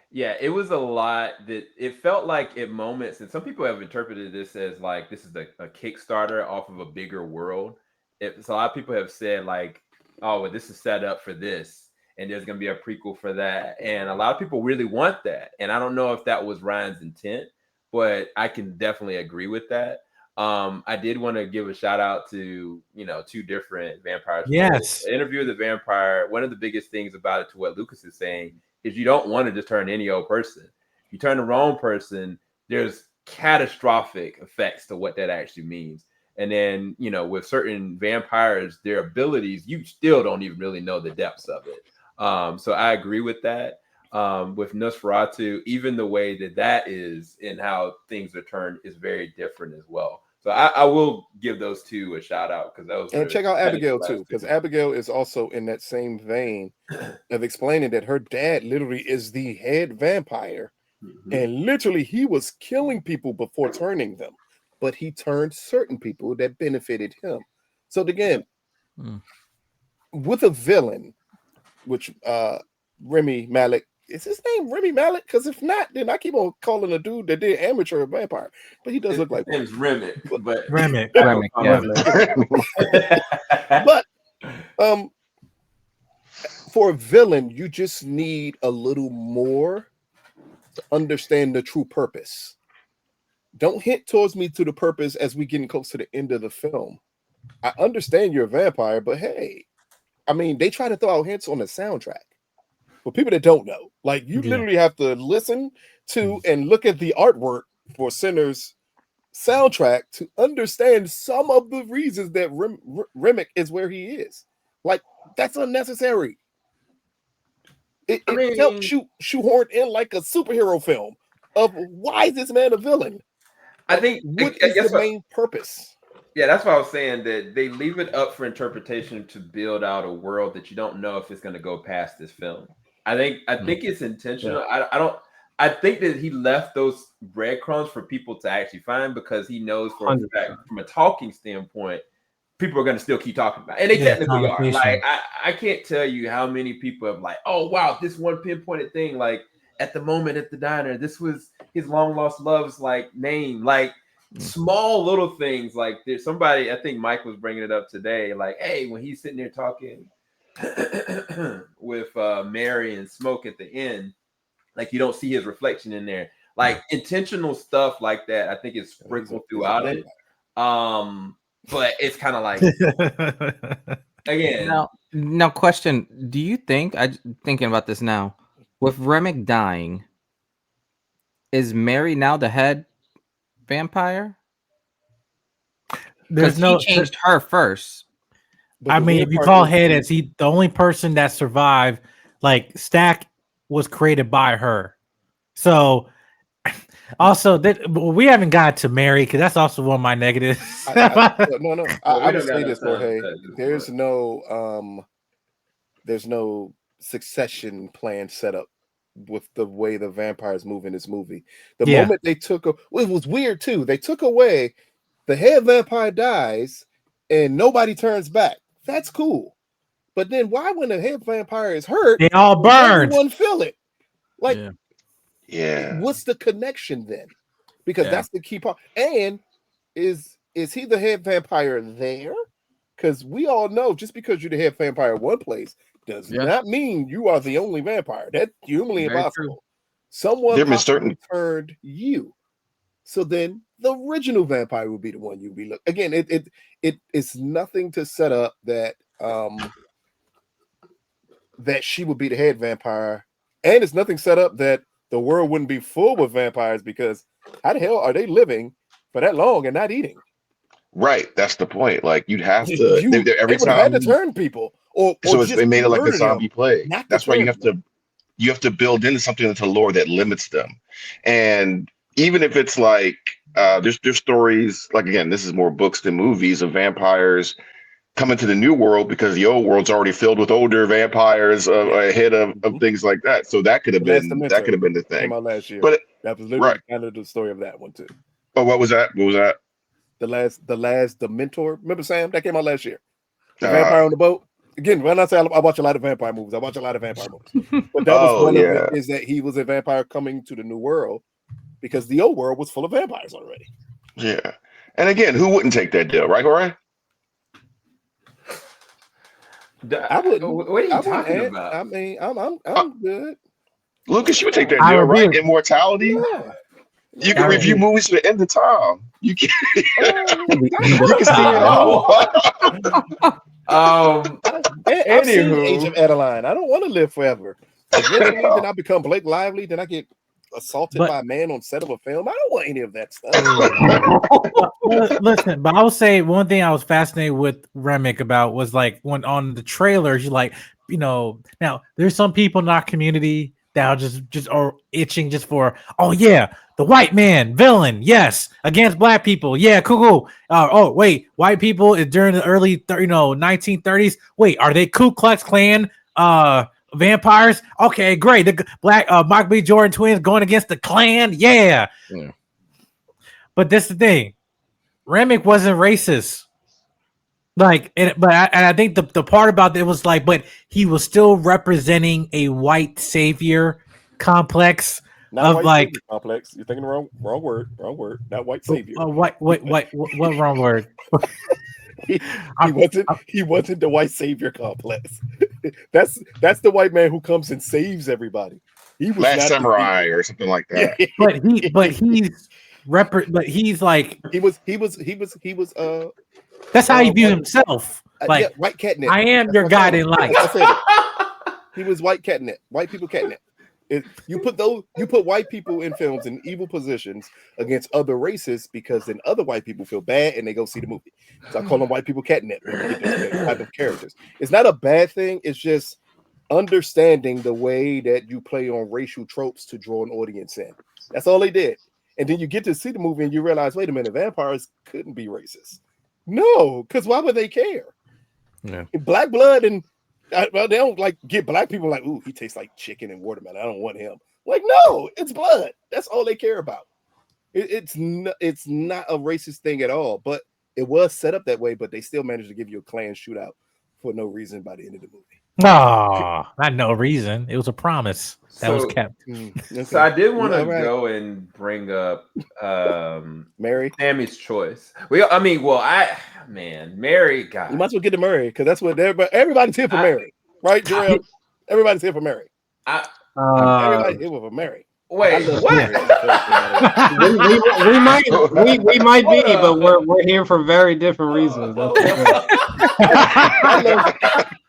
Yeah, it was a lot that it felt like at moments, and some people have interpreted this as like this is a Kickstarter off of a bigger world. So a lot of people have said like, oh, well, this is set up for this, and there's going to be a prequel for that. And a lot of people really want that. And I don't know if that was Ryan's intent, but I can definitely agree with that. I did want to give a shout out to, two different vampires. Yes. The Interview with the Vampire. One of the biggest things about it, to what Lucas is saying, is you don't want to just turn any old person. If you turn the wrong person, there's catastrophic effects to what that actually means. And then, with certain vampires, their abilities, you still don't even really know the depths of it. So I agree with that. With Nosferatu, even the way that is and how things are turned is very different as well. So I will give those two a shout out, because those. And check out Abigail too, because Abigail is also in that same vein of explaining that her dad literally is the head vampire, and literally he was killing people before turning them, but he turned certain people that benefited him. So again, with a villain, which Remy Malek. Is his name Remy Malek? Because if not, then I keep on calling a dude that did Amateur a vampire. But he does look like his name's Remick. But Remick. But for a villain, you just need a little more to understand the true purpose. Don't hint towards me to the purpose as we getting close to the end of the film. I understand you're a vampire, but hey, I mean, they try to throw out hints on the soundtrack. For people that don't know, like, you literally have to listen to and look at the artwork for Sinner's soundtrack to understand some of the reasons that Remick is where he is. Like, that's unnecessary. It felt shoehorned in like a superhero film of why is this man a villain? I think what is the main purpose? Yeah, that's why I was saying that they leave it up for interpretation to build out a world that you don't know if it's going to go past this film. I think it's intentional. Yeah. I think that he left those breadcrumbs for people to actually find, because he knows for a fact, from a talking standpoint, people are going to still keep talking about it. And they technically are. Like, I can't tell you how many people have like, oh wow, this one pinpointed thing, like at the moment at the diner, this was his long lost love's like name, like small little things. Like, there's somebody, I think Mike was bringing it up today, like, hey, when he's sitting there talking with Mary and Smoke at the end, like, you don't see his reflection in there. Like, intentional stuff like that, I think is sprinkled throughout it. But it's kind of like, again. Now, question: do you think? I'm thinking about this now. With Remick dying, is Mary now the head vampire? Because he changed her first. I mean, if you call head as the only person that survived, like, Stack was created by her. So also we haven't got to Mary, because that's also one of my negatives. No. I would say this, Jorge. There's no succession plan set up with the way the vampires move in this movie. The Yeah. moment they took it was weird too. They took away the head vampire dies and nobody turns back. That's cool. But then why, when the head vampire is hurt, They all does burned. everyone feel it? Like, Yeah. what's the connection then? Because Yeah. that's the key part. And is he the head vampire there? Because we all know just because you're the head vampire in one place does not mean you are the only vampire. That's humanly Very impossible. true. Someone There have been possibly turned you. So then the original vampire will be the one you'll be looking. Again, it's nothing to set up that that she would be the head vampire, and it's nothing set up that the world wouldn't be full with vampires, because how the hell are they living for that long and not eating? Right. That's the point. Like, you'd have to every they would have had time. to turn people, or So just they made it like a murder them, zombie plague. not to That's why you turn have to build into something into lore that limits them. And even if it's like there's stories, like, again, this is more books than movies, of vampires coming to the new world because the old world's already filled with older vampires ahead of things like that. So that could have been the thing. Came out last year. But that was literally right. kind of the story of that one too. Oh, what was that? What was that? The Mentor. Remember, Sam? That came out last year. The vampire on the boat. Again, when I say I watch a lot of vampire movies, I watch a lot of vampire movies. But that was one of it, is that he was a vampire coming to the new world because the old world was full of vampires already. Yeah. And again, who wouldn't take that deal, right, Jorge? I wouldn't. What are you talking about? I mean, I'm good. Lucas, you would take that deal, right? Immortality. Yeah. You can review movies to the end of time. You can, you can see it all. I've seen Age of Adeline. I don't want to live forever. Eventually, then I become Blake Lively. Then I get assaulted by a man on set of a film. I don't want any of that stuff. Listen, but I will say one thing I was fascinated with Remick about was, like, when on the trailers, you like, now there's some people in our community that are just are itching just for, oh yeah, the white man villain, yes, against black people, yeah, cool. Oh wait, white people during the early 1930s. Wait, are they Ku Klux Klan vampires? Okay, great. The black Michael B. Jordan twins going against the Klan, yeah. But this is the thing, Remick wasn't racist. Like, I think the part about it was like, but he was still representing a white savior complex. Not of like complex. You're thinking the wrong word. Not white savior. What wrong word? He wasn't the white savior complex. That's the white man who comes and saves everybody. He was Last Samurai or something like that. He's like he was that's how he viewed himself. Like, yeah, white catnip. I am your God in life. He was white catnip. White people catnip. You put white people in films in evil positions against other races, because then other white people feel bad and they go see the movie. So I call them white people catnip when you get those type of characters. It's not a bad thing. It's just understanding the way that you play on racial tropes to draw an audience in. That's all they did. And then you get to see the movie and you realize, wait a minute, vampires couldn't be racist. No, because why would they care? Yeah. Black blood and they don't like get black people like, ooh, he tastes like chicken and watermelon. I don't want him. Like, no, it's blood. That's all they care about. It's not a racist thing at all. But it was set up that way. But they still managed to give you a Klan shootout for no reason by the end of the movie. No, not no reason. It was a promise that was kept. Okay. So I did want to go and bring up Mary, Sammy's choice. Mary, God, you might as well get to Mary, because that's what everybody's here for. Mary, right, Jarrell? Everybody's here for Mary. Everybody's here for Mary. Wait, what? we might be, but we're here for very different reasons.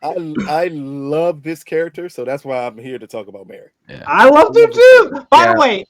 I love this character, so that's why I'm here to talk about Mary. Yeah. I love you too. By the way,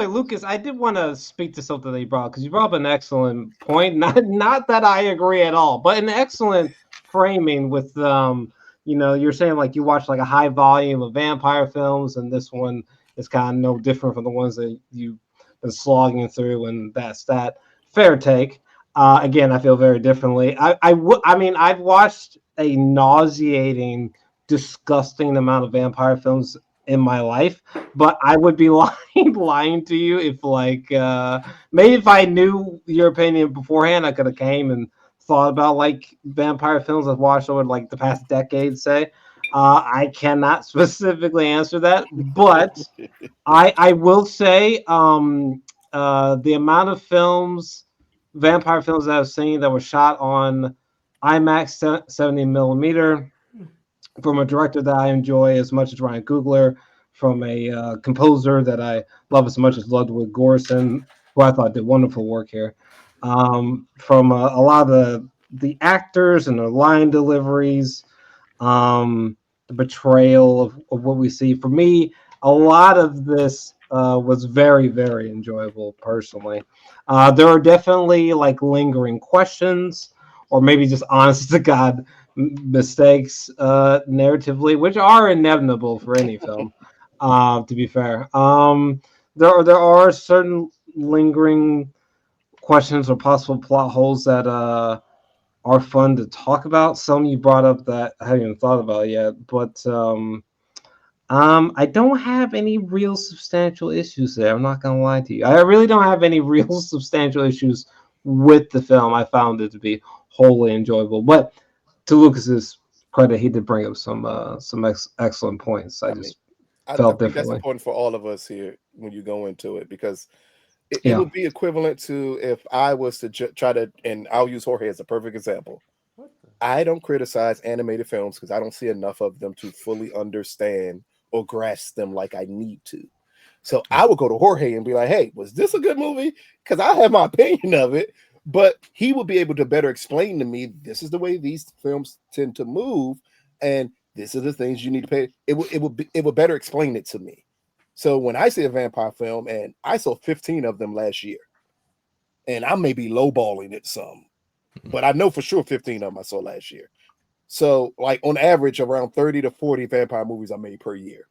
Lucas, I did want to speak to something that you brought, because you brought up an excellent point. Not that I agree at all, but an excellent framing with you're saying like you watch like a high volume of vampire films, and this one is kind of no different from the ones that you've been slogging through, and that's that. Fair take. Again, I feel very differently. I've watched a nauseating, disgusting amount of vampire films in my life, but I would be lying to you if maybe if I knew your opinion beforehand, I could have came and thought about like vampire films I've watched over like the past decade, say. I cannot specifically answer that, but I will say the amount of vampire films that I've seen that were shot on IMAX 70 millimeter from a director that I enjoy as much as Ryan Coogler, from a composer that I love as much as Ludwig Göransson, who I thought did wonderful work here. From a lot of the actors and the line deliveries, the betrayal of what we see. For me, a lot of this was very, very enjoyable personally. There are definitely like lingering questions, or maybe just honest to God mistakes narratively, which are inevitable for any film. To be fair, there are certain lingering questions or possible plot holes that are fun to talk about. Some you brought up that I haven't even thought about yet, but I don't have any real substantial issues there. I'm not gonna lie to you. I really don't have any real substantial issues with the film. I found it to be wholly enjoyable. But to Lucas's credit, he did bring up some excellent points. I think that's important for all of us here when you go into it, because it Yeah. would be equivalent to if I was to try to, and I'll use Jorge as a perfect example. I don't criticize animated films because I don't see enough of them to fully understand or grasp them like I need to. So I would go to Jorge and be like, hey, was this a good movie? Because I have my opinion of it, but he will be able to better explain to me, this is the way these films tend to move, and this are the things you need to pay. It will better explain it to me. So when I see a vampire film, and I saw 15 of them last year, and I may be lowballing it some, but I know for sure 15 of them I saw last year. So like on average, around 30 to 40 vampire movies are made per year.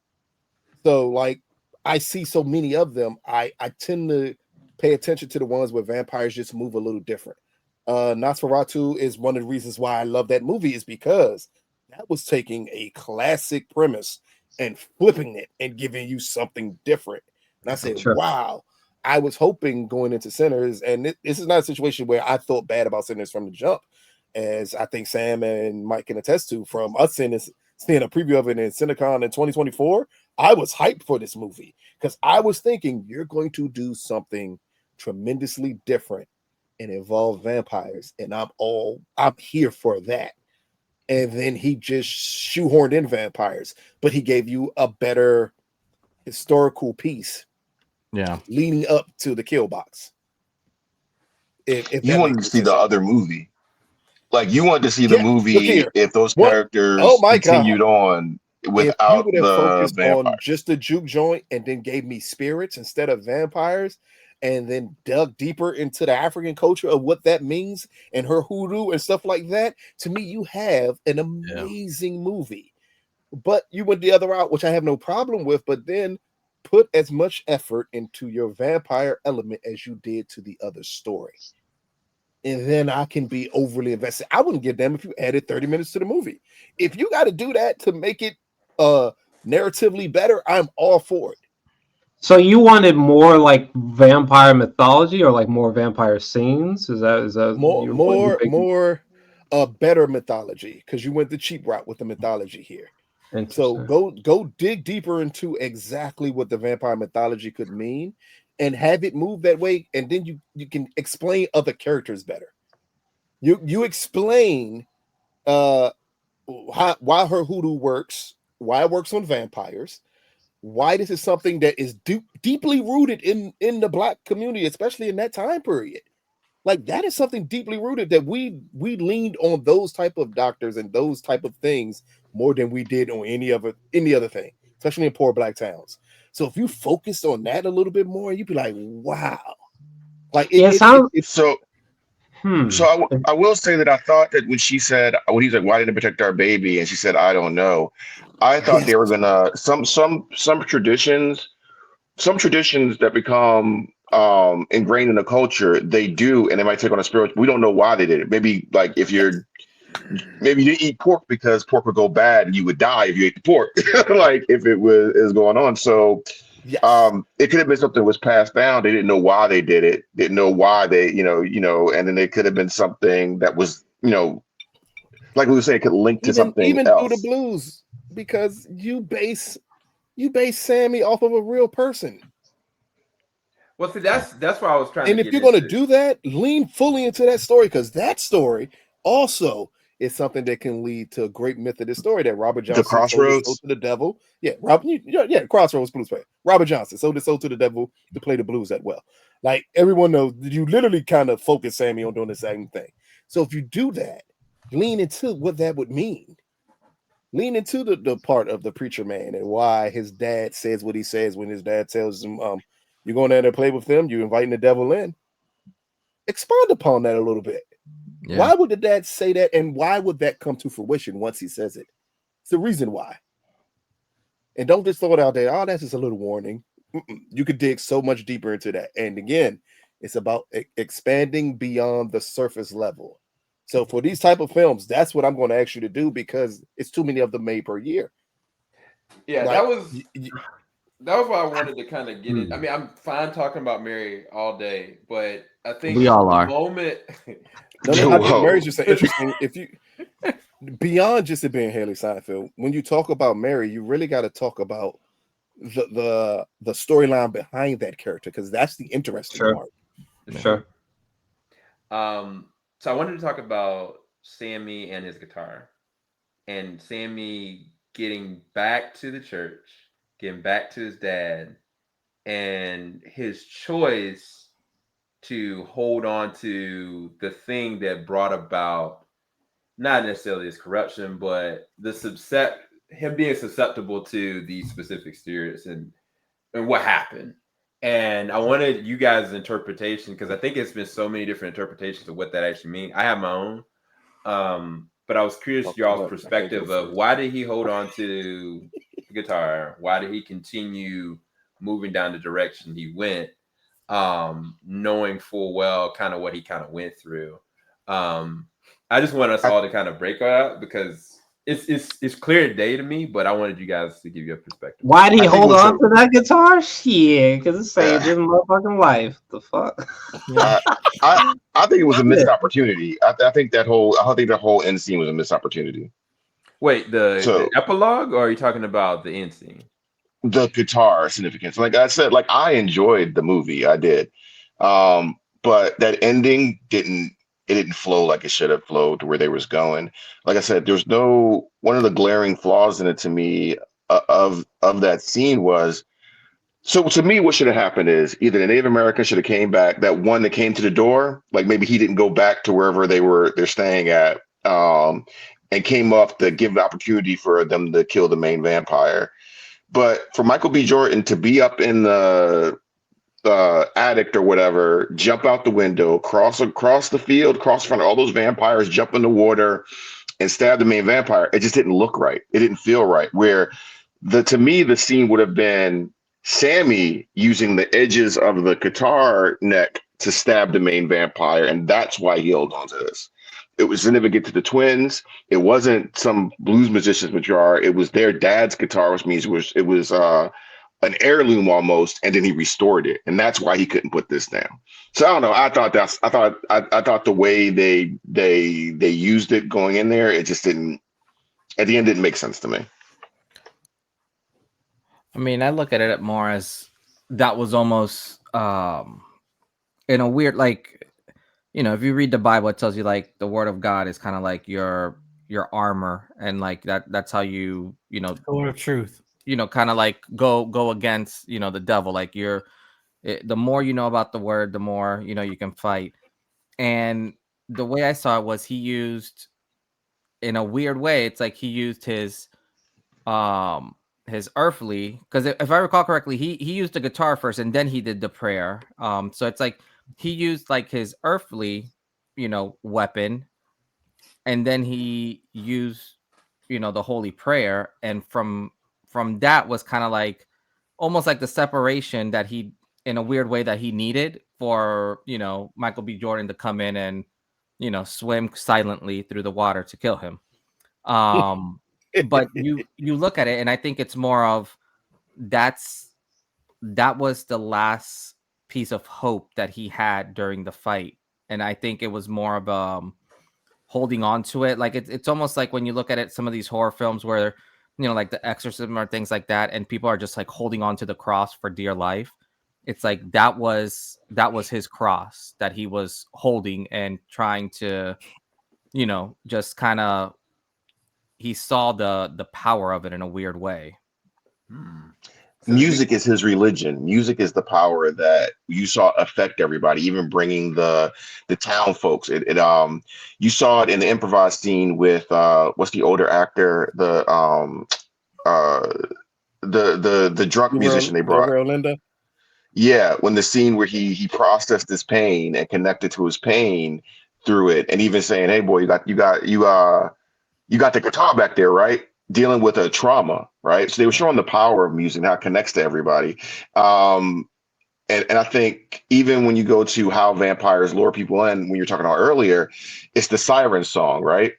So like I see so many of them, I tend to pay attention to the ones where vampires just move a little different. Nosferatu is one of the reasons why I love that movie, is because that was taking a classic premise and flipping it and giving you something different. And I said, Sure. wow, I was hoping going into Sinners, and this is not a situation where I thought bad about Sinners from the jump, as I think Sam and Mike can attest to from us seeing a preview of it in CineCon in 2024. I was hyped for this movie because I was thinking you're going to do something tremendously different and involve vampires, and I'm here for that. And then he just shoehorned in vampires, but he gave you a better historical piece, leading up to the kill box. If you wanted to see the other movie, like you wanted to see the movie if those characters continued on without if you would have focused vampires. on just the juke joint and then gave me spirits instead of vampires, and then dug deeper into the African culture of what that means and her hoodoo and stuff like that, to me, you have an amazing movie. But you went the other route, which I have no problem with, but then put as much effort into your vampire element as you did to the other story. And then I can be overly invested. I wouldn't give them if you added 30 minutes to the movie. If you got to do that to make it narratively better, I'm all for it. So you wanted more like vampire mythology, or like more vampire scenes? Is that more better mythology, because you went the cheap route with the mythology here. So go dig deeper into exactly what the vampire mythology could mean, and have it move that way, and then you can explain other characters better. You explain why her hoodoo works, why it works on vampires, why this is something that is deeply rooted in the Black community, especially in that time period. Like that is something deeply rooted that we leaned on those type of doctors and those type of things more than we did on any other thing, especially in poor Black towns. So if you focused on that a little bit more, you'd be like, wow. Like So I will say that I thought that when she said, when he's like, why didn't they protect our baby? And she said, I don't know. I thought they were gonna some traditions that become ingrained in the culture, they do, and they might take on a spirit. We don't know why they did it. Maybe like if you're maybe you didn't eat pork because pork would go bad and you would die if you ate the pork, like if it was is going on. So Yes. it could have been something that was passed down. They didn't know why they did it, didn't know why they, and then it could have been something that was, like we were saying, could link to something Even through the else. blues, because you base Sammy off of a real person. Well, see, that's why I was trying And to if get you're going to into. do that, lean fully into that story, because that story also is something that can lead to a great myth of this story that Robert The Johnson sold his soul Crossroads. to the devil. Yeah, Crossroads blues player. Robert Johnson sold his soul to the devil to play the blues that well. Like everyone knows, you literally kind of focus Sammy on doing the same thing. So if you do that, lean into what that would mean. Lean into the part of the preacher man and why his dad says what he says when his dad tells him, you're going there to play with them, you're inviting the devil in. Expand upon that a little bit. Yeah. Why would the dad say that, and why would that come to fruition once he says it? It's the reason why. And don't just throw it out there. Oh, that's just a little warning. You could dig so much deeper into that. And again, it's about expanding beyond the surface level. So for these type of films, that's what I'm going to ask you to do, because it's too many of them made per year. Yeah, Like, that was why I wanted to kind of get it. I mean, I'm fine talking about Mary all day, but I think We all the are. moment. I think Mary's just interesting. If you beyond just it being Hailee Steinfeld, when you talk about Mary, you really got to talk about the storyline behind that character, because that's the interesting part. Sure. So I wanted to talk about Sammy and his guitar, and Sammy getting back to the church, getting back to his dad, and his choice to hold on to the thing that brought about not necessarily his corruption, but him being susceptible to these specific spirits and what happened. And I wanted you guys' interpretation, because I think it's been so many different interpretations of what that actually means. I have my own. But I was curious y'all's perspective of why did he hold on to the guitar? Why did he continue moving down the direction he went, knowing full well kind of what he kind of went through? I just want us all to kind of break out, because it's clear day to me, but I wanted you guys to give your perspective. Why do you hold on to that guitar? Shit, because it saved his motherfucking life. The fuck? I think it was a missed opportunity. I think that whole end scene was a missed opportunity. Wait, the epilogue, or are you talking about the end scene? The guitar significance. Like I said, like I enjoyed the movie. I did. But that ending didn't flow like it should have flowed to where they was going. Like I said, there's one of the glaring flaws in it to me of that scene was, so to me, what should have happened is either the Native American should have came back, that one that came to the door, like maybe he didn't go back to wherever they're staying at, and came up to give the opportunity for them to kill the main vampire. But for Michael B. Jordan to be up in the attic or whatever, jump out the window, cross the field, cross in front of all those vampires, jump in the water, and stab the main vampire, it just didn't look right. It didn't feel right. Where to me, the scene would have been Sammy using the edges of the guitar neck to stab the main vampire, and that's why he held on to this. It was significant to the twins. It wasn't some blues musician's guitar. It was their dad's guitar, which means it was an heirloom almost, and then he restored it, and that's why he couldn't put this down. So I don't know. I thought the way they used it going in there, it just didn't. At the end, didn't make sense to me. I mean, I look at it more as that was almost in a weird, like, if you read the Bible, it tells you like the word of God is kind of like your armor, and like that's how you sword of truth. Kind of like go against the devil. Like the more you know about the word, the more you can fight. And the way I saw it was he used, in a weird way, it's like he used his earthly, because if I recall correctly, he used the guitar first and then he did the prayer. So it's like he used like his earthly weapon, and then he used the holy prayer, and from that was kind of like almost like the separation that he, in a weird way, that he needed for Michael B. Jordan to come in and swim silently through the water to kill him. But you look at it, and I think it's more of that was the last piece of hope that he had during the fight, and I think it was more of holding on to it. Like it's almost like when you look at it, some of these horror films where like The Exorcism or things like that, and people are just like holding on to the cross for dear life. It's like that was his cross that he was holding and trying to, just kind of, he saw the power of it in a weird way. Music is his religion. Music is the power that you saw affect everybody, even bringing the town folks. You saw it in the improvised scene with what's the older actor, the drunk musician they brought. Delroy Lindo. Yeah, when the scene where he processed his pain and connected to his pain through it, and even saying, "Hey, boy, you got the guitar back there, right?" Dealing with a trauma, right? So they were showing the power of music, how it connects to everybody. And I think even when you go to how vampires lure people in, when you're talking about earlier, it's the siren song, right?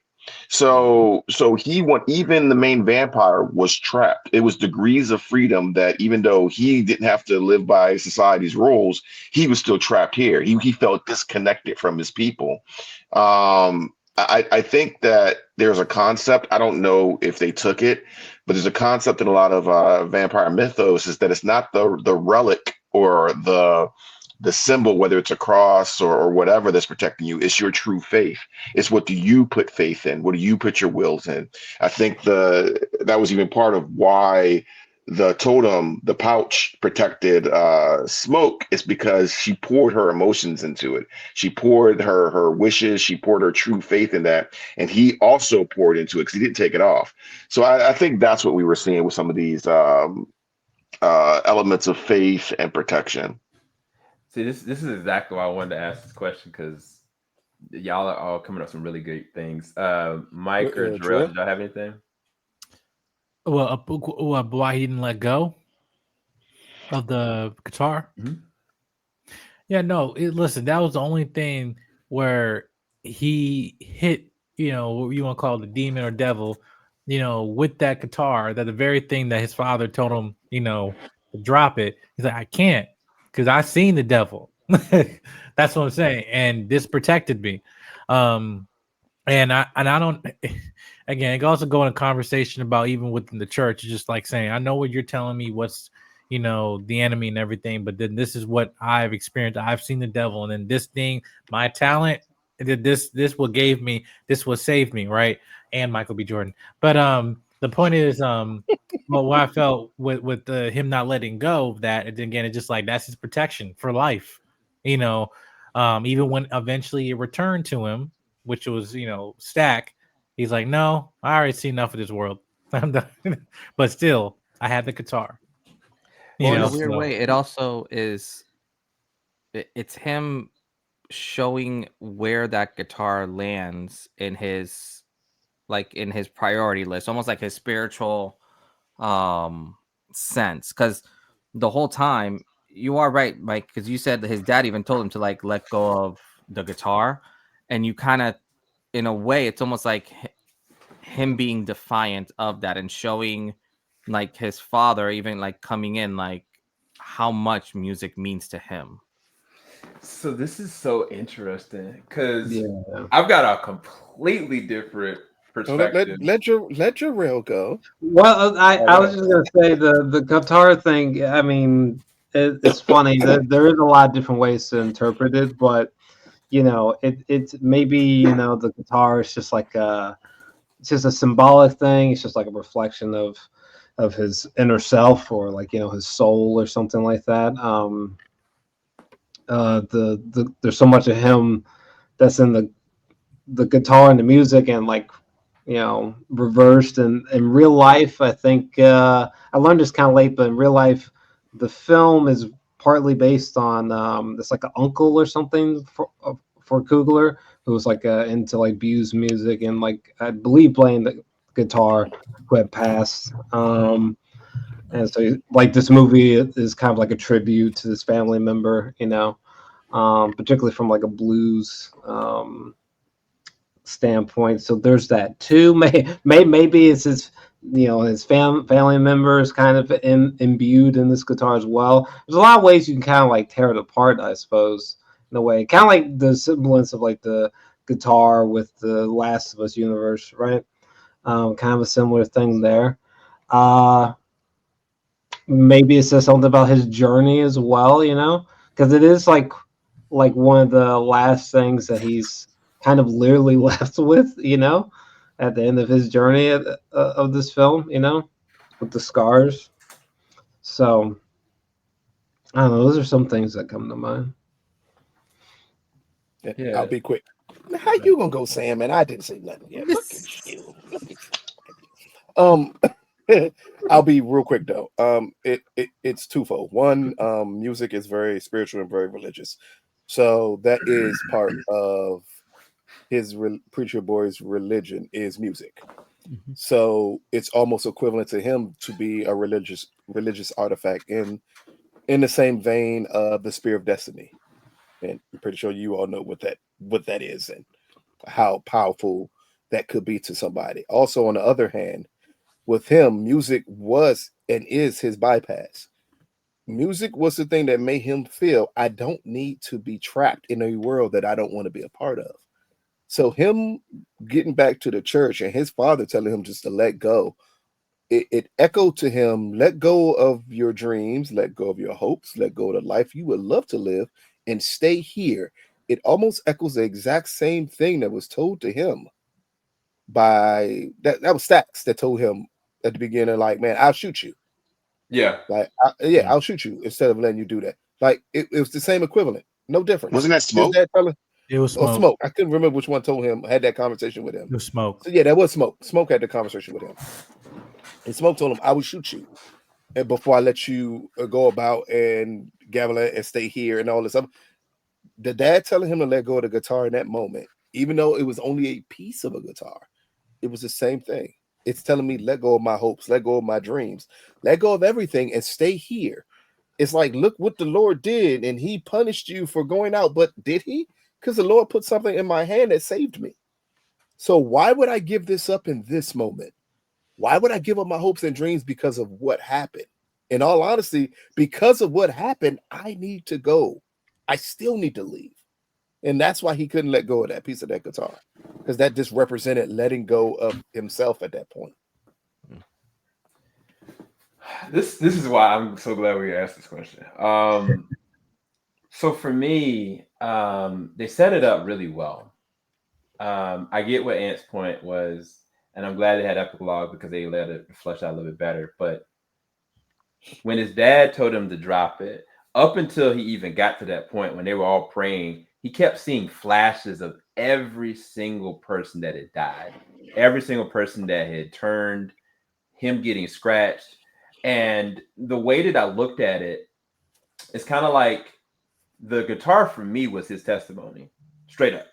So even the main vampire was trapped. It was degrees of freedom that even though he didn't have to live by society's rules, he was still trapped here. He felt disconnected from his people. I think that there's a concept. I don't know if they took it, but there's a concept in a lot of vampire mythos is that it's not the relic or the symbol, whether it's a cross or whatever that's protecting you. It's your true faith. It's what do you put faith in? What do you put your wills in? I think that was even part of why the totem, the pouch protected Smoke, is because she poured her emotions into it. She poured her wishes. She poured her true faith in that. And he also poured into it because he didn't take it off. So I think that's what we were seeing with some of these elements of faith and protection. See, this is exactly why I wanted to ask this question, because y'all are all coming up with some really great things. Mike or Jarrell, did y'all have anything? Well, why he didn't let go of the guitar? Mm-hmm. Yeah, no. Listen, that was the only thing where he hit, what you want to call it, the demon or devil, with that guitar. That the very thing that his father told him, to drop it. He's like, I can't, because I seen the devil. That's what I'm saying, and this protected me. And I don't. Again, it can also go in a conversation about even within the church. It's just like saying, I know what you're telling me, what's the enemy and everything, but then this is what I've experienced. I've seen the devil, and then this thing, my talent, this what gave me, this what saved me, right? And Michael B. Jordan. But the point is, well, what I felt with him not letting go of that, and again, it's just like that's his protection for life, even when eventually it returned to him, which was Stack. He's like, no, I already see enough of this world. I'm done. But still, I have the guitar. In a weird way, it also is. It's him showing where that guitar lands in his priority list, almost like his spiritual sense. Because the whole time, you are right, Mike, because you said that his dad even told him to let go of the guitar, and you kind of, in a way, it's almost like him being defiant of that and showing his father even coming in how much music means to him. So this is so interesting because I've got a completely different perspective. Let your rail go. Well, I was just gonna say the guitar thing. I mean, it's funny that there is a lot of different ways to interpret it, but it's maybe the guitar is just it's just a symbolic thing. It's just like a reflection of his inner self, or his soul or something like that. There's so much of him that's in the guitar and the music, and reversed in real life. I think I learned this kind of late, but in real life, the film is partly based on it's like an uncle or something for Coogler, who was into blues music and I believe playing the guitar, who had passed. And so this movie is kind of like a tribute to this family member, particularly from a blues standpoint. So there's that too. Maybe it's his, his family members kind of imbued in this guitar as well. There's a lot of ways you can kind of like tear it apart, I suppose, in a way. Kind of like the semblance of like the guitar with the Last of Us universe, right? Kind of a similar thing there. Maybe it says something about his journey as well, because it is like one of the last things that he's kind of literally left with, at the end of his journey of this film, with the scars. So I don't know. Those are some things that come to mind. I'll be quick. How you gonna go, Sam? And I didn't say nothing yet. Look at you. I'll be real quick though. It's twofold. One, music is very spiritual and very religious, so that is part of his preacher boy's religion is music. Mm-hmm. So it's almost equivalent to him to be a religious artifact in the same vein of the Spear of Destiny. And I'm pretty sure you all know what that is and how powerful that could be to somebody. Also, on the other hand, with him, music was and is his bypass. Music was the thing that made him feel, I don't need to be trapped in a world that I don't want to be a part of. So him getting back to the church and his father telling him just to let go, it echoed to him, let go of your dreams, let go of your hopes, let go of the life you would love to live, and stay here. It almost echoes the exact same thing that was told to him by that was Stax that told him at the beginning, like, man, I'll shoot you. Yeah. Like, I'll shoot you instead of letting you do that. Like, it was the same equivalent. No difference. Wasn't that Smoke? It was Smoke. Smoke. I couldn't remember which one told him, had that conversation with him. It was Smoke. So yeah, that was Smoke. Smoke had the conversation with him. And Smoke told him, I will shoot you. And before I let you go about and gavel and stay here and all this stuff. The dad telling him to let go of the guitar in that moment, even though it was only a piece of a guitar, it was the same thing. It's telling me, let go of my hopes, let go of my dreams, let go of everything and stay here. It's like, look what the Lord did, and he punished you for going out. But did he? Because the Lord put something in my hand that saved me. So why would I give this up in this moment? Why would I give up my hopes and dreams because of what happened? In all honesty, because of what happened, I need to go. I still need to leave. And that's why he couldn't let go of that piece of that guitar, because that just represented letting go of himself at that point. This is why I'm so glad we asked this question. So for me, they set it up really well. I get what Ant's point was, and I'm glad they had epilogue because they let it flesh out a little bit better. But when his dad told him to drop it, up until he even got to that point when they were all praying, he kept seeing flashes of every single person that had died, every single person that had turned, him getting scratched. And the way that I looked at it, it's kind of like the guitar for me was his testimony, straight up.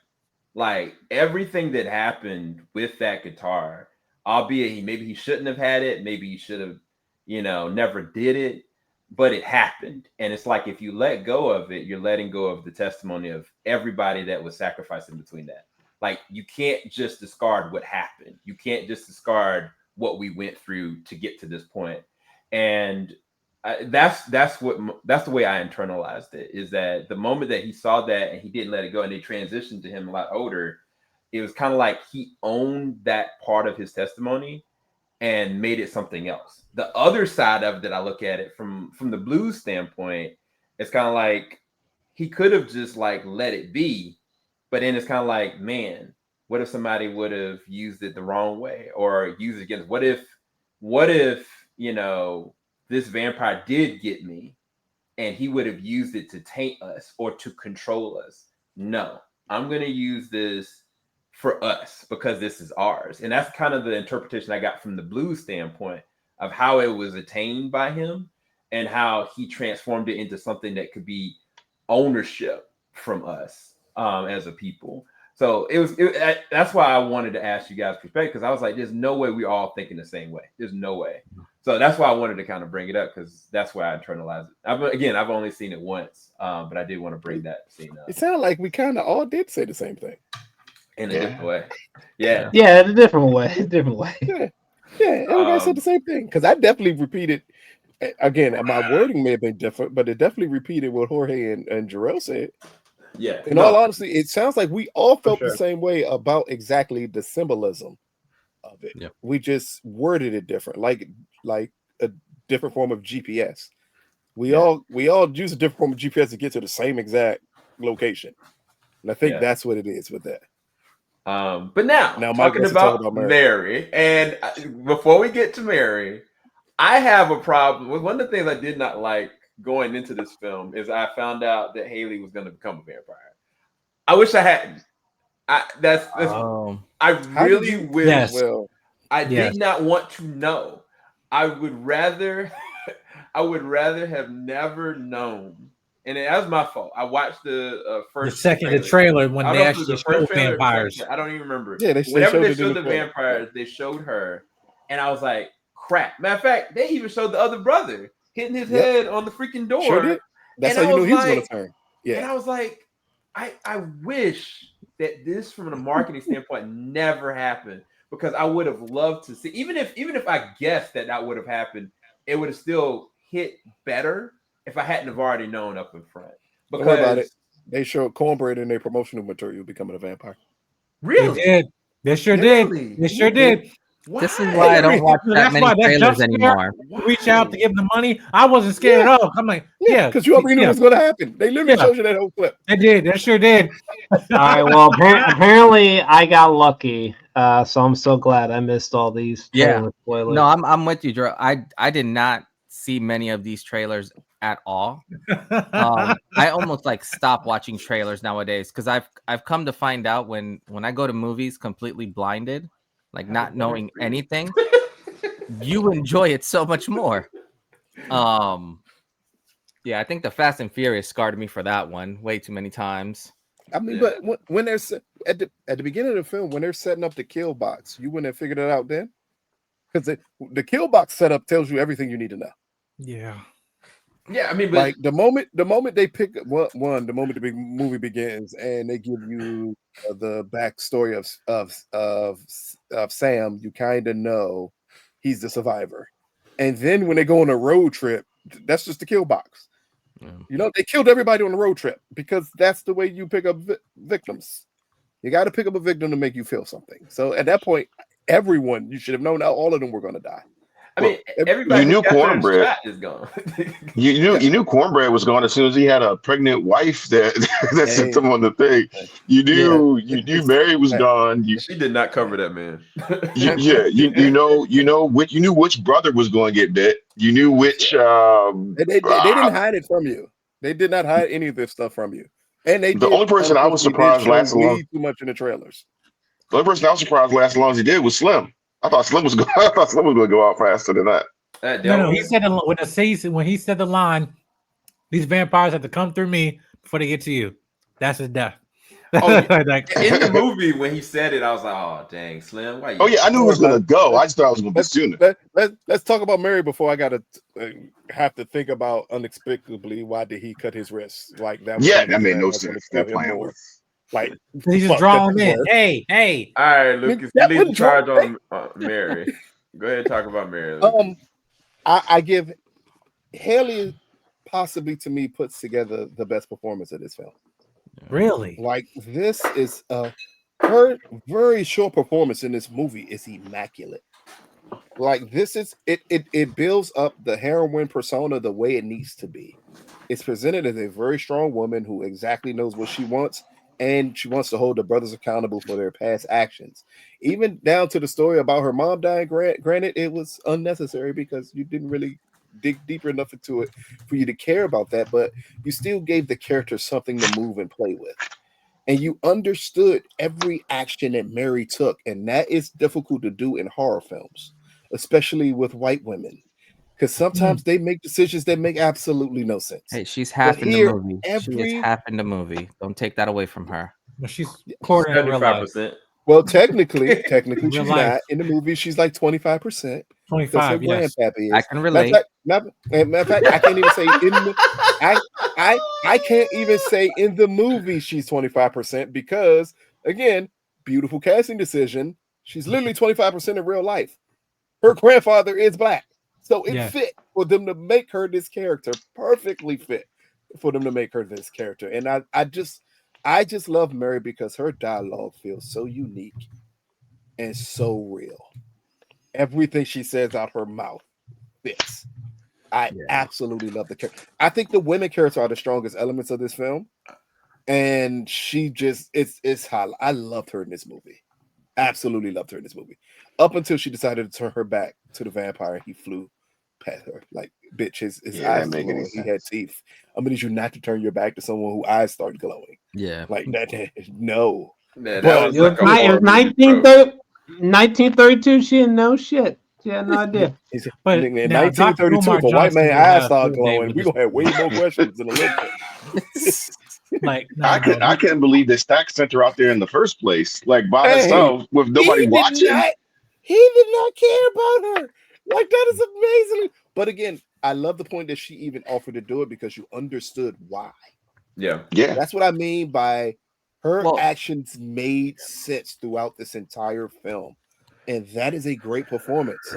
Like everything that happened with that guitar, albeit maybe he shouldn't have had it, maybe he should have, never did it, but it happened. And it's like, if you let go of it, you're letting go of the testimony of everybody that was sacrificed in between that. Like, you can't just discard what happened. You can't just discard what we went through to get to this point. And that's the way I internalized it, is that the moment that he saw that and he didn't let it go and they transitioned to him a lot older, it was kind of like he owned that part of his testimony and made it something else. The other side of it, that I look at it from the blues standpoint, it's kind of like he could have just like let it be, but then it's kind of like, man, what if somebody would have used it the wrong way or used it against? What if this vampire did get me and he would have used it to taint us or to control us? No, I'm going to use this for us because this is ours. And that's kind of the interpretation I got from the blues standpoint of how it was attained by him and how he transformed it into something that could be ownership from us as a people. So that's why I wanted to ask you guys' perspective, because I was like, there's no way we're all thinking the same way. There's no way. So that's why I wanted to kind of bring it up, because that's why I internalized it. I've only seen it once, but I did want to bring that scene up. It sounded like we kind of all did say the same thing. in a Yeah. different way. Yeah. Yeah, in a different way. Yeah, everybody said the same thing because I definitely repeated. Again, my wording may have been different, but it definitely repeated what Jorge and Jarrell said. Yeah. In all honesty, it sounds like we all felt sure. the same way about exactly the symbolism of it. Yep. We just worded it different, like a different form of GPS. We all use a different form of GPS to get to the same exact location, and I think that's what it is with that. But now Mike talking wants to talk about about Mary, and before we get to Mary, I have a problem with one of the things I did not like going into this film is I found out that Hailee was going to become a vampire. I wish I hadn't. I really wish. Yes. Well, I did not want to know. I would rather have never known. And that was my fault. I watched the first the trailer when I they don't know if it was actually the first showed trailer or the second vampires. trailer. I don't even remember. Yeah, whenever they it in showed the the film. vampires, they showed her, and I was like, "Crap!" Matter of fact, they even showed the other brother hitting his head on the freaking door. Sure did. That's And how I you knew was he was like- going to turn. Yeah, And I was like, I wish that this, from a marketing standpoint, never happened, because I would have loved to see. Even if I guessed that would have happened, it would have still hit better if I hadn't have already known up in front. Don't worry about it. Because They showed cornbread in their promotional material becoming a vampire. really, They did. They sure Really? did. They sure did. This is why I don't watch that That's many why that trailers jump scare- anymore. Reach out to give them money. I wasn't scared at all. I'm like, because you already knew what was going to happen. They literally showed you that whole clip. They did. They sure did. All right. Well, apparently I got lucky, so I'm so glad I missed all these. Yeah. Spoilers. No, I'm with you, Drew. I did not see many of these trailers at all. I almost like stop watching trailers nowadays because I've come to find out when I go to movies completely blinded, like not knowing anything, you enjoy it so much more. Yeah, I think the Fast and Furious scarred me for that one way too many times. I mean, but when they're at the beginning of the film, when they're setting up the kill box, you wouldn't have figured it out then, because the kill box setup tells you everything you need to know. Yeah. Yeah, I mean, but Like the moment they pick the moment the big movie begins and they give you the backstory of Sam, you kind of know he's the survivor. And then when they go on a road trip, that's just the kill box. Yeah. You know, they killed everybody on the road trip because that's the way you pick up victims. You got to pick up a victim to make you feel something. So at that point, everyone, you should have known all of them were going to die. I mean, everybody you knew who got their cornbread. shot is gone. You knew cornbread was gone as soon as he had a pregnant wife that sent him on the thing. You knew Mary was gone. She did not cover that man. You knew which brother was going to get bit. You knew which. They didn't hide it from you. They did not hide any of this stuff from you. And The only person I was surprised lasted long. Too much in the trailers. The only person I was surprised lasted as long as he did was Slim. I thought Slim was going to go out faster than that. No, he said when he said the line, these vampires have to come through me before they get to you. That's his death. Oh, in the movie when he said it, I was like, "Oh, dang, Slim!" Why you Oh yeah, I knew it was going to go. I just thought it was going to be sooner. Let's talk about Mary before I gotta have to think about unexplicably why did he cut his wrist like that? Yeah, that made no sense. They're playing with. Like he just draw him in. Hey. All right, Lucas, that you lead the wouldn't charge draw- on Mary. Go ahead and talk about Mary. Lucas. I give Hailee possibly to me puts together the best performance of this film. Really? Like this is her very short performance in this movie is immaculate. Like this is it builds up the heroine persona the way it needs to be. It's presented as a very strong woman who exactly knows what she wants, and she wants to hold the brothers accountable for their past actions. Even down to the story about her mom dying. Granted, it was unnecessary because you didn't really dig deeper enough into it for you to care about that, but you still gave the character something to move and play with. And you understood every action that Mary took, and that is difficult to do in horror films, especially with white women, because sometimes they make decisions that make absolutely no sense. Hey, she's half in the movie. She is half in the movie. Don't take that away from her. Well, she's quarter in real life. 75%. Well, technically, she's life. not. In the movie, she's like 25%. 25, yes. Grandpappy is. I can relate. Matter of fact, I can't even say in the I can't even say in the movie she's 25% because again, beautiful casting decision. She's literally 25% in real life. Her grandfather is black. So it fit for them to make her this character, perfectly fit for them to make her this character. And I just love Mary because her dialogue feels so unique and so real. Everything she says out her mouth fits. I absolutely love the character. I think the women characters are the strongest elements of this film. And she just it's high. I loved her in this movie. Absolutely loved her in this movie. Up until she decided to turn her back to the vampire, he flew past her. Like, bitch, his eyes glowing. He had teeth. I'm gonna need you not to turn your back to someone whose eyes start glowing. Yeah. Like that. No. Man, But that was like a horror movie, 1932, she didn't know shit. She had no idea. But in 1932, if a white man eyes start glowing, we're gonna have way more questions in a little bit. Like, I couldn't believe they stack sent her out there in the first place, like by herself with nobody watching. He did not care about her. Like, that is amazing. But again, I love the point that she even offered to do it because you understood why. Yeah. That's what I mean by her actions made sense throughout this entire film. And that is a great performance.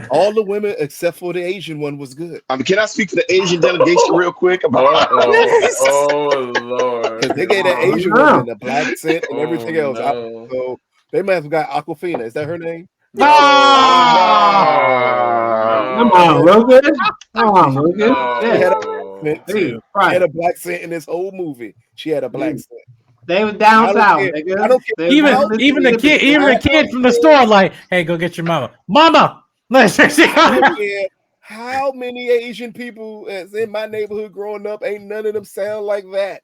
All the women except for the Asian one was good. Can I speak to the Asian delegation real quick about? Oh Lord! Because they gave that Asian woman the black scent and everything else. No. So they might have got Aquafina. Is that her name? No. Come on, Lucas. Come on, Lucas. She had a black scent in this whole movie. She had a black scent. They were down south. I don't care. Even the kid from the store, like, hey, go get your mama. Mama! I don't care how many Asian people is in my neighborhood growing up, ain't none of them sound like that.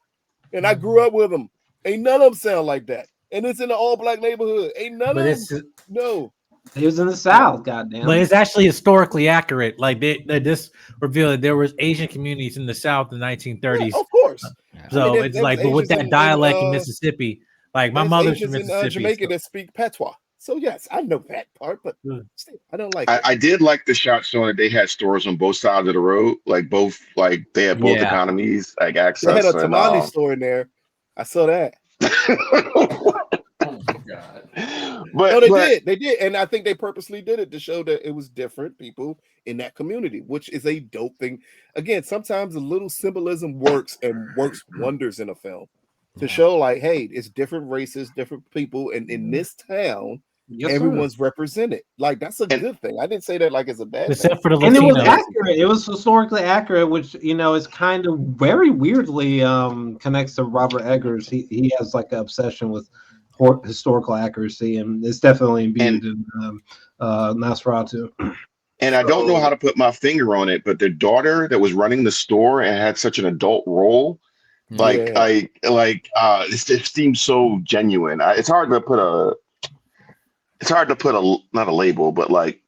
And I grew up with them. Ain't none of them sound like that. And it's in an all-black neighborhood. Ain't none of them. No. He was in the South, goddamn. But it's actually historically accurate. Like, they just revealed that there was Asian communities in the South in the 1930s. Yeah, of course. So it's like, but with that dialect in Mississippi, like my mother's from Mississippi. In Jamaica that speak patois. So yes, I know that part, but still, I don't like it. I did like the shot showing that they had stores on both sides of the road, like they had both economies, like access. They had a tamale store in there. I saw that. Oh my God. But they did, and I think they purposely did it to show that it was different people in that community, which is a dope thing. Again, sometimes a little symbolism works wonders in a film to show, like, hey, it's different races, different people, and in this town, everyone's represented. Like, that's a good thing. I didn't say that like it's a bad except thing. for the Latinos. And it was accurate. It was historically accurate, which is kind of very weirdly connects to Robert Eggers. He has like an obsession with historical accuracy, and it's definitely imbued in Nosferatu. And I don't know how to put my finger on it, but the daughter that was running the store and had such an adult role, it seems so genuine. It's hard to put not a label, but like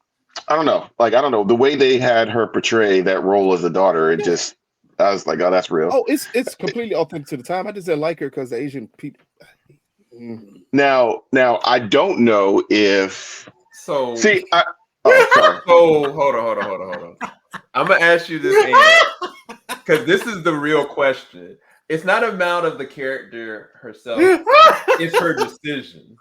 I don't know the way they had her portray that role as a daughter. It just I was like, oh, that's real. Oh, it's completely authentic to the time. I just didn't like her because the Asian people. Now I don't know if sorry. So hold on. I'm gonna ask you this because this is the real question. It's not amount of the character herself; it's her decision.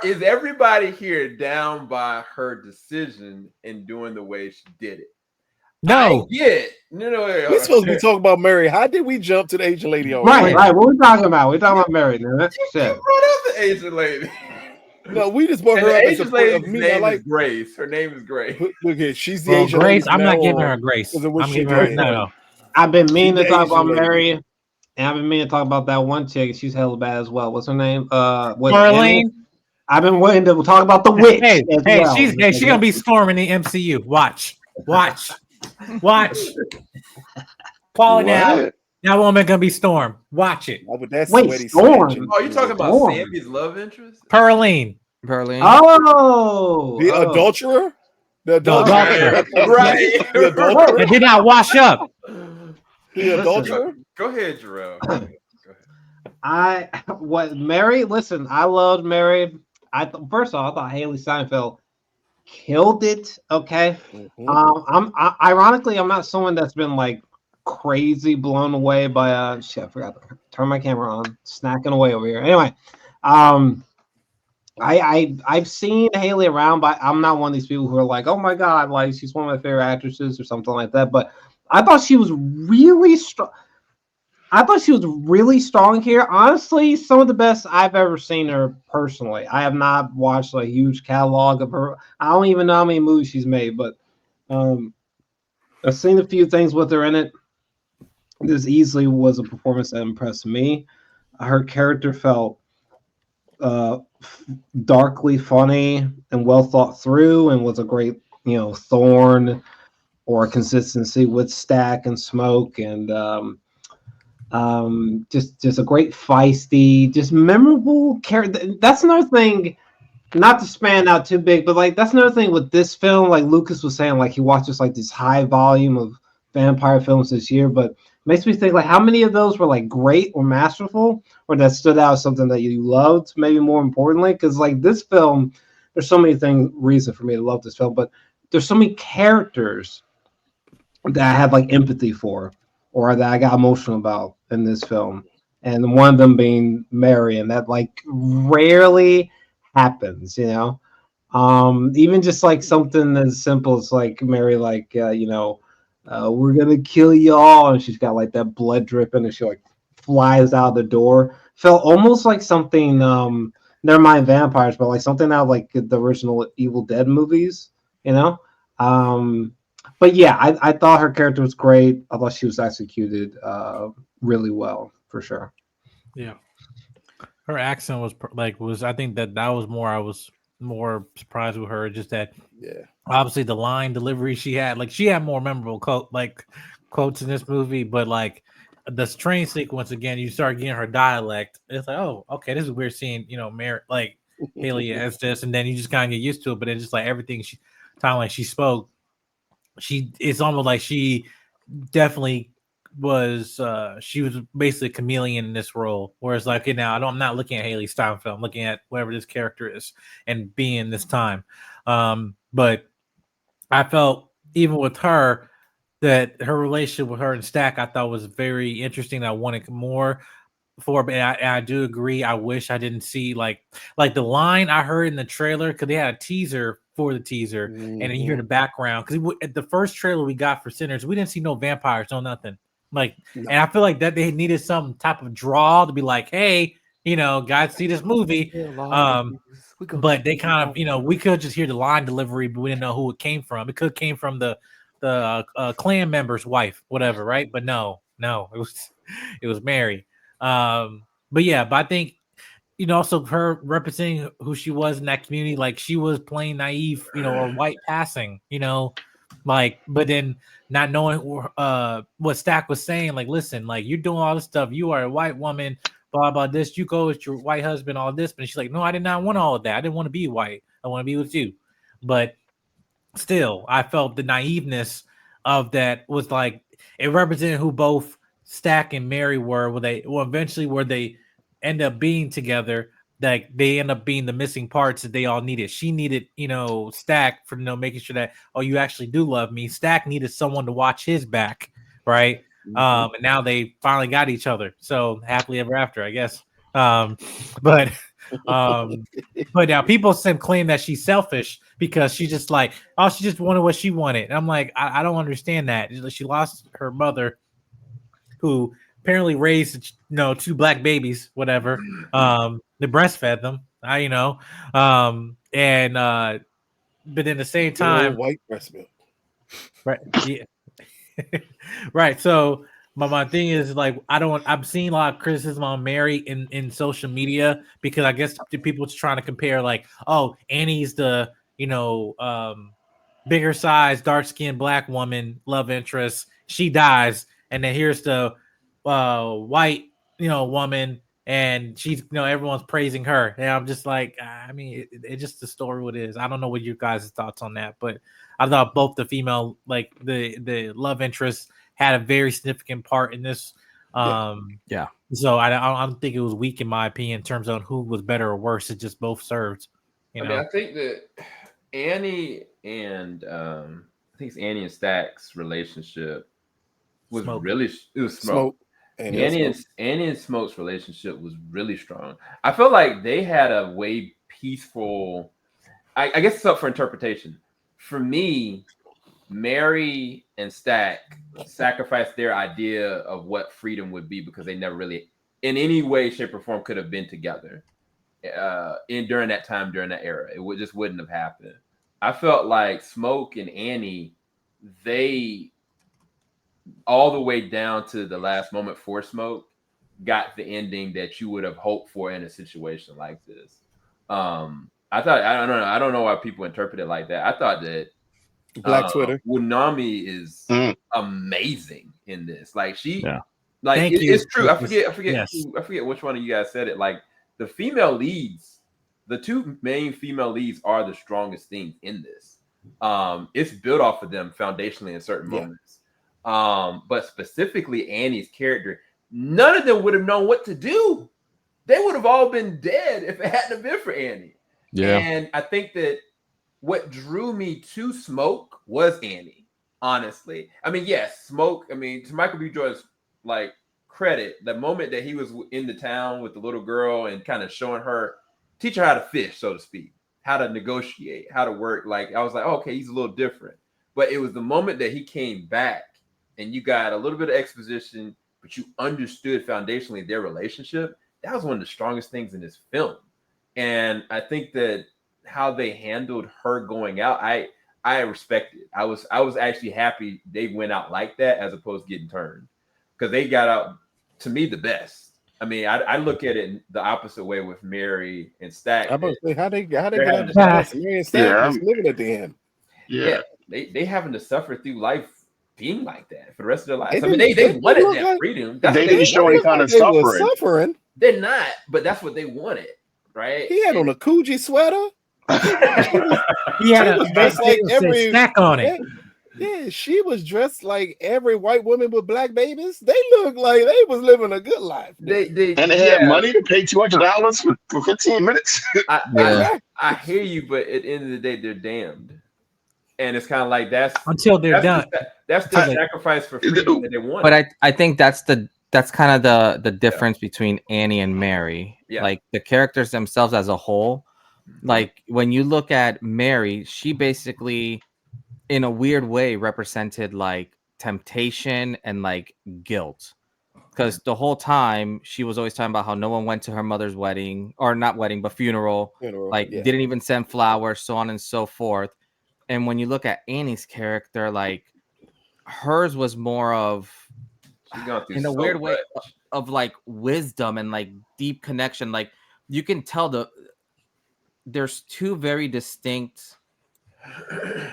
Is everybody here down by her decision in doing the way she did it? No. We're supposed to be talking about Mary. How did we jump to the Asian lady? Right. What are we talking about? We're talking about Mary. Man. That's you brought up the Asian lady. No, we just brought her up as a point of me. Name is Grace. Her name is Grace. Look here, she's the Asian Grace. lady. I'm not giving her a Grace. I'm giving her no. I've been meaning to talk about Mary, and I've been meaning to talk about that one chick. She's hella bad as well. What's her name? Marlene. I've been waiting to talk about the witch. She's gonna be Storm in the MCU. Watch. Quality out. That woman gonna be Storm. Watch it. Oh, but that's Wait, Storm. Oh, you talking about Sammy's love interest? Pearline. Oh, the adulterer. The adulterer. Right. The adulterer. It did not wash up. The adulterer. Go ahead, Jarrell. Mary? Listen, I loved Mary. First of all, I thought Hailee Steinfeld killed it. Okay. Mm-hmm. Ironically, I'm not someone that's been like crazy blown away by shit. I forgot to turn my camera on. Snacking away over here. Anyway, I've seen Hailee around, but I'm not one of these people who are like, oh my god, like she's one of my favorite actresses or something like that. But I thought she was really strong. I thought she was really strong here. Honestly, some of the best I've ever seen her personally. I have not watched a huge catalog of her. I don't even know how many movies she's made, but I've seen a few things with her in it. This easily was a performance that impressed me. Her character felt darkly funny and well thought through, and was a great, thorn or consistency with Stack and Smoke, and just a great feisty, just memorable character. That's another thing. Not to span out too big, but like that's another thing with this film. Like Lucas was saying, like he watches like this high volume of vampire films this year, but makes me think like how many of those were like great or masterful, or that stood out as something that you loved. Maybe more importantly, because like this film, there's so many reason for me to love this film, but there's so many characters that I have like empathy for, or that I got emotional about in this film, and one of them being Mary, and that like rarely happens, even just like something as simple as like Mary, like we're gonna kill you all, and she's got like that blood dripping, and she like flies out the door. Felt almost like something, never mind vampires, but like something out of like the original Evil Dead movies, but yeah, I thought her character was great. I thought she was executed really well, for sure. Yeah, her accent was I think that was more. I was more surprised with her. Just that, obviously the line delivery she had, like she had more memorable quotes in this movie, but like the train sequence again, you start getting her dialect. It's like, oh, okay, this is weird seeing Mary like Hailee as this, and then you just kind of get used to it. But it's just like everything she spoke. It's almost like she definitely was she was basically a chameleon in this role, whereas like now I'm not looking at Hailee Steinfeld, I'm looking at whatever this character is and being this time. But I felt even with her that her relationship with her and Stack I thought was very interesting. I wanted more for, but I do agree. I wish I didn't see like the line I heard in the trailer, because they had a teaser for the teaser, and then you hear the background, because at the first trailer we got for Sinners, we didn't see no vampires, no nothing. Like, and I feel like that they needed some type of draw to be like, hey, guys, see this movie. But they kind of, we could just hear the line delivery, but we didn't know who it came from. It could have came from the clan member's wife, whatever, right? But no, it was Mary. But I think also her representing who she was in that community, like she was playing naive, or white passing, like, but then not knowing what Stack was saying, like, listen, like you're doing all this stuff, you are a white woman, blah blah this, you go with your white husband, all this, but she's like, no, I did not want all of that. I didn't want to be white. I want to be with you. But still, I felt the naiveness of that was like it represented who both Stack and Mary were. Where they end up being together, like they end up being the missing parts that they all needed. She needed, Stack for making sure that, oh, you actually do love me. Stack needed someone to watch his back, right? And now they finally got each other. So happily ever after, I guess. But now people claim that she's selfish because she's just like, oh, she just wanted what she wanted. And I'm like, I don't understand that. She lost her mother, who apparently raised, two black babies, whatever. They breastfed them, but at the same time, white breast milk, right? Yeah, right. So my thing is like, I'm seeing a lot of criticism on Mary in social media, because I guess the people are trying to compare like, oh, Annie's the bigger size, dark skinned black woman love interest, she dies, and then here's the white woman, and she's everyone's praising her, and I'm just like, I mean, it's just the story what it is. I don't know what you guys' thoughts on that, but I thought both the female, like the love interest, had a very significant part in this. So I don't think it was weak in my opinion in terms of who was better or worse. It just both served. I mean, I think that Annie and I think it's Annie and Stack's relationship was Smoke. really, it was Smoke. Annie and Smoke's relationship was really strong. I feel like they had a way peaceful. I guess it's up for interpretation. For me, Mary and Stack sacrificed their idea of what freedom would be because they never really, in any way, shape, or form, could have been together. During that time, during that era, just wouldn't have happened. I felt like Smoke and Annie, they all the way down to the last moment for Smoke, got the ending that you would have hoped for in a situation like this. I thought I don't know why people interpret it like that. I thought that Black Twitter. Wunmi is amazing in this. Like Thank you. it's true. I forget Yes. I forget which one of you guys said it. Like the female leads, the two main female leads are the strongest things in this. It's built off of them foundationally in certain moments. But specifically Annie's character, none of them would have known what to do. They would have all been dead if it hadn't been for Annie. Yeah. And I think that what drew me to Smoke was Annie, honestly. I mean, yes, Smoke, I mean, to Michael B. Jordan's like credit, the moment that he was in the town with the little girl and kind of showing her, teach her how to fish, so to speak, how to negotiate, how to work. Like, I was like, oh, okay, he's a little different. But it was the moment that he came back and you got a little bit of exposition, but you understood foundationally their relationship. That was one of the strongest things in this film. And I think that how they handled her going out, I respect it. I was actually happy they went out like that as opposed to getting turned, because they got out, to me, the best. I mean, I look at it the opposite way with Mary and Stack. I'm about to say how they get They're out having the to- house. Mary and Stack Yeah. was living at the end. Yeah. They having to suffer through life being like that for the rest of their lives. It I mean, didn't- they it wanted looked that like- freedom. They what didn't show wanted. any kind of They was suffering. suffering. They're not, but that's what they wanted, right? He had on a Coogee sweater. He had She was dressed like every- snack on it. Yeah, she was dressed like every white woman with black babies. They looked like they was living a good life. They And they had money to pay $200 for 15 minutes. I hear you, but at the end of the day, they're damned, and it's kind of like that's Until they're done. That's the sacrifice for freedom that they want. But I think that's kind of the difference between Annie and Mary. Yeah. Like the characters themselves as a whole. Like when you look at Mary, she basically, in a weird way, represented like temptation and like guilt. Because the whole time she was always talking about how no one went to her mother's wedding, or not wedding, but funeral. Like didn't even send flowers, so on and so forth. And when you look at Annie's character, like hers was more of, She's gone through in a so weird way, much. of like wisdom and like deep connection. Like you can tell there's two very distinct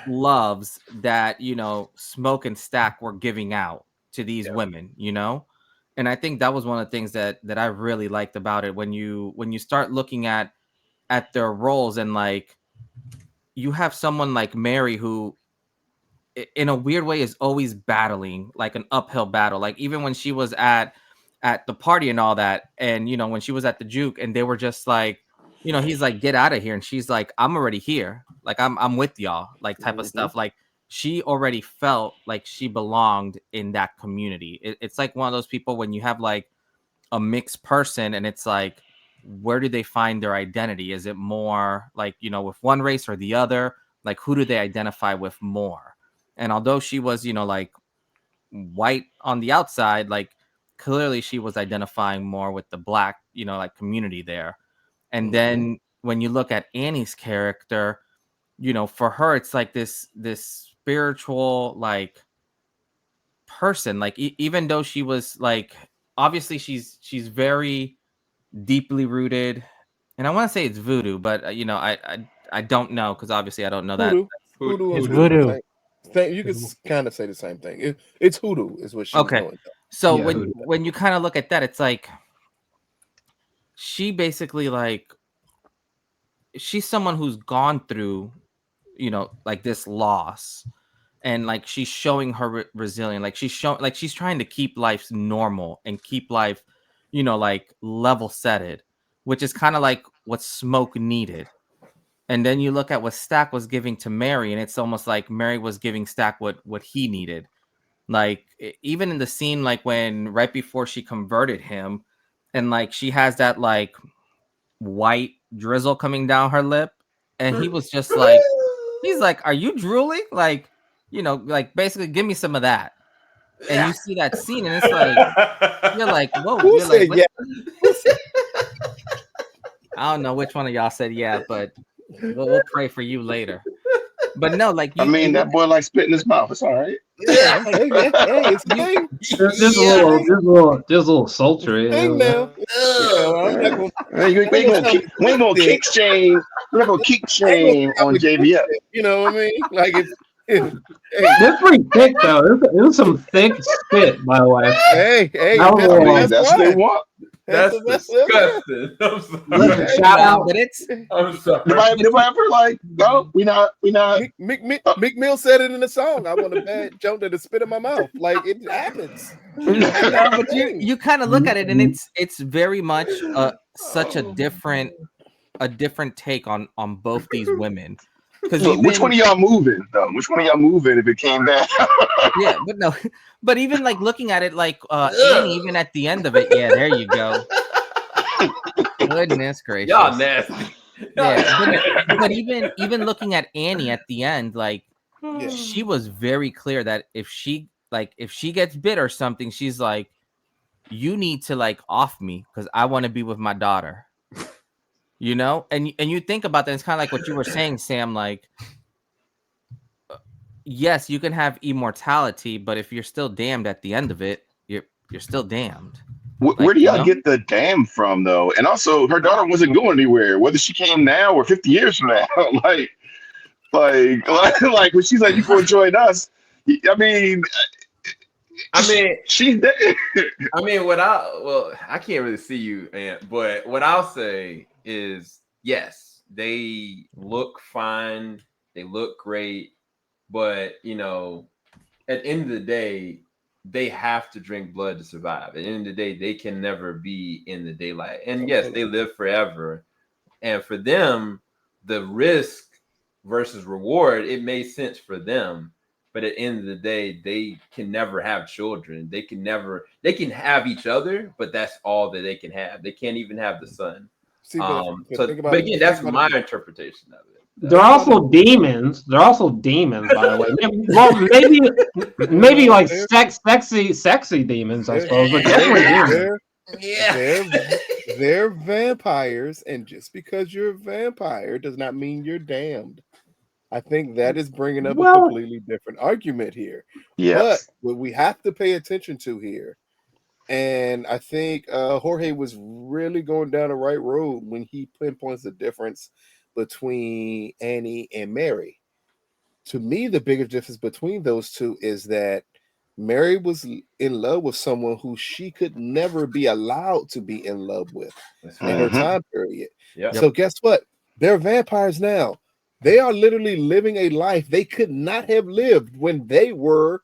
loves that, you know, Smoke and Stack were giving out to these women, you know. And I think that was one of the things that I really liked about it. When you start looking at their roles, and like you have someone like Mary who in a weird way is always battling like an uphill battle. Like even when she was at the party and all that, and you know, when she was at the juke and they were just like, you know, he's like, get out of here, and she's like, I'm already here, like I'm with y'all, like type of stuff. Like she already felt like she belonged in that community. It's like one of those people when you have like a mixed person and it's like, where do they find their identity? Is it more like, you know, with one race or the other? Like who do they identify with more? And although she was, you know, like white on the outside, like clearly she was identifying more with the black, you know, like community there. And then when you look at Annie's character, you know, for her, it's like this spiritual like person. Like even though she was like, obviously she's very deeply rooted, and I want to say it's voodoo, but you know, I don't know, because obviously I don't know Hoodoo. that. Hoodoo. It's and voodoo. You could kind of say the same thing. It's hoodoo is what she's Okay. doing. So Yeah. when you kind of look at that, it's like she basically like, she's someone who's gone through, you know, like this loss, and like she's showing her resilient. Like she's trying to keep life normal and keep life, you know, like level setted, which is kind of like what Smoke needed. And then you look at what Stack was giving to Mary, and it's almost like Mary was giving Stack what he needed. Like even in the scene, like when right before she converted him, and like she has that like white drizzle coming down her lip, and he was just like, he's like, "Are you drooling?" Like, you know, like basically, give me some of that. And you see that scene, and it's like you're like, "Whoa!" Who You're like, said what? yeah? I don't know which one of y'all said yeah, but we'll pray for you later. But no, like I mean, that boy likes spit in his mouth. It's all right. yeah, Hey, it's a you, thing. Just a little sultry. Thing now. I'm not gonna, We ain't gonna kick shame. We're not gonna kick shame on JVS. you know what I mean? Like hey, That's pretty thick though. It was some thick spit, by the way. hey, That was I a mean, lot. that's what they want. That's disgusting. I'm sorry. Listen, shout out. but it's I'm sorry. Nobody ever like, no, we not. Mick Mill said it in the song. I want a bad Jonah to spit in my mouth. Like it happens. no, but you kind of look at it, and it's very much such a different take on both these women. Because which one of y'all moving though? Which one of y'all moving if it came down? yeah, but no, but even like looking at it, like Annie, even at the end of it, yeah, there you go. Goodness gracious, Y'all nasty. Yeah, but even looking at Annie at the end, like Yeah. she was very clear that if she gets bit or something, she's like, you need to like off me because I want to be with my daughter. You know, and you think about that, it's kind of like what you were saying, Sam. Like, yes, you can have immortality, but if you're still damned at the end of it, you're still damned. Where do y'all get the damn from though? And also, her daughter wasn't going anywhere, whether she came now or 50 years from now. like when she's like, "You go join us." I mean, she's dead. I mean, I can't really see you, but what I'll say is, yes, they look fine, they look great, but you know, at the end of the day, they have to drink blood to survive. At the end of the day, they can never be in the daylight. And yes, they live forever. And for them, the risk versus reward, it made sense for them. But at the end of the day, they can never have children. They can have each other, but that's all that they can have. They can't even have the son. See, but again, that's my interpretation of it. They're also demons. They're also demons, by the way. Well, maybe like sexy demons, I suppose. But definitely demons. They're vampires, and just because you're a vampire does not mean you're damned. I think that is bringing up a completely different argument here. Yes. But what we have to pay attention to here, and I think Jorge was really going down the right road when he pinpoints the difference between Annie and Mary. To me, the bigger difference between those two is that Mary was in love with someone who she could never be allowed to be in love with in her time period. Yep. So guess what? They're vampires now. They are literally living a life they could not have lived when they weren't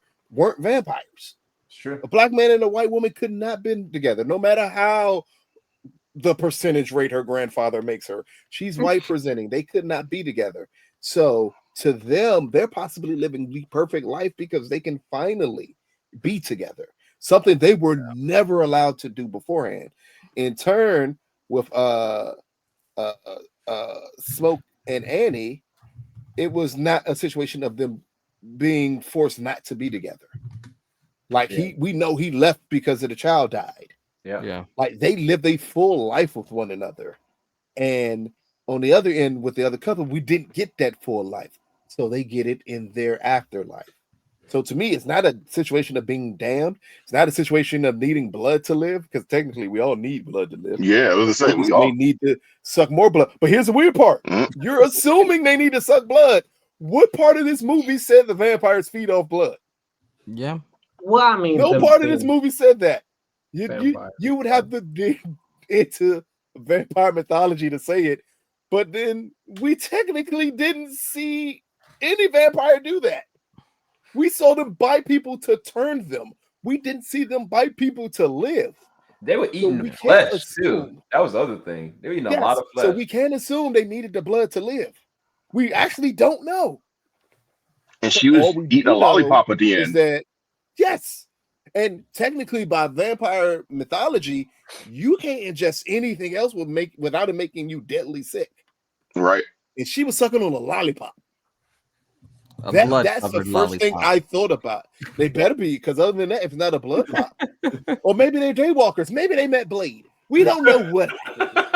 vampires. Sure. A black man and a white woman could not be together, no matter how the percentage rate her grandfather makes her. She's white presenting. They could not be together. So to them, they're possibly living the perfect life because they can finally be together. Something they were never allowed to do beforehand. In turn, with Smoke and Annie, it was not a situation of them being forced not to be together. Like we know he left because the child died. Yeah. Like they lived a full life with one another. And on the other end, with the other couple, we didn't get that full life. So they get it in their afterlife. So to me, it's not a situation of being damned. It's not a situation of needing blood to live, because technically we all need blood to live. Yeah, it was the same. We all need to suck more blood. But here's the weird part. You're assuming they need to suck blood. What part of this movie said the vampires feed off blood? Yeah. Well, I mean, no part of this movie said that. You would have to dig into vampire mythology to say it, but then we technically didn't see any vampire do that. We saw them bite people to turn them. We didn't see them bite people to live. They were eating the flesh too. That was the other thing. They were eating a lot of flesh. So we can't assume they needed the blood to live. We actually don't know. And she was eating a lollipop at the end. Yes. And technically, by vampire mythology, you can't ingest anything else without it making you deadly sick. Right. And she was sucking on a lollipop. A That's the blood-covered first thing lollipop. I thought about. They better be, because other than that, if it's not a blood pop, or maybe they're daywalkers, maybe they met Blade. We don't know what happened.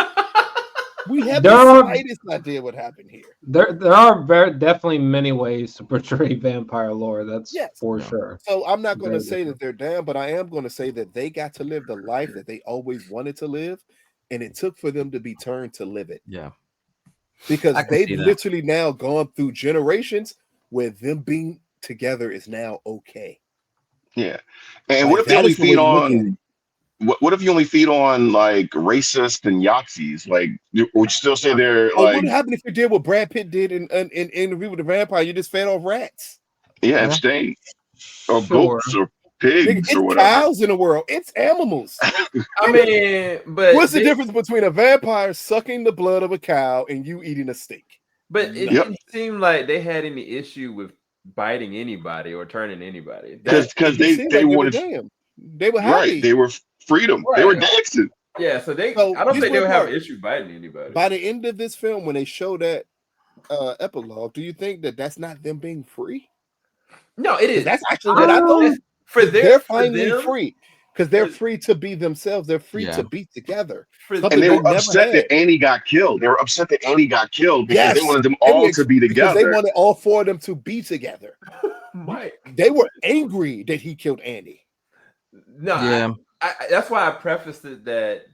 We have the slightest idea what happened here. There are definitely many ways to portray vampire lore. That's for sure. So I'm not going to say that they're down, but I am going to say that they got to live the life that they always wanted to live, and it took for them to be turned to live it. Yeah. Because they've literally now gone through generations where them being together is now okay. Yeah. And what if they only feed on what if you only feed on like racist and Yahtzees? Like, would you still say they're like? What happened if you did what Brad Pitt did in Interview with the Vampire? You just fed off rats. Yeah, abstain. Or goats or pigs or whatever. Cows in the world. It's animals. I mean, but what's the difference between a vampire sucking the blood of a cow and you eating a steak? But it didn't seem like they had any issue with biting anybody or turning anybody. Because they wanted. They were happy. Right. They were freedom. Right. They were dancing. Yeah. So I don't think they would have an issue biting anybody. By the end of this film, when they show that epilogue, do you think that that's not them being free? No, it is. That's actually what I thought. They're finally free because they're free to be themselves. They're free to be together. And they were upset that Annie got killed. They were upset that Annie got killed because they wanted them all to be together. They wanted all four of them to be together. Mike. They were angry that he killed Annie. No, that's why I prefaced it that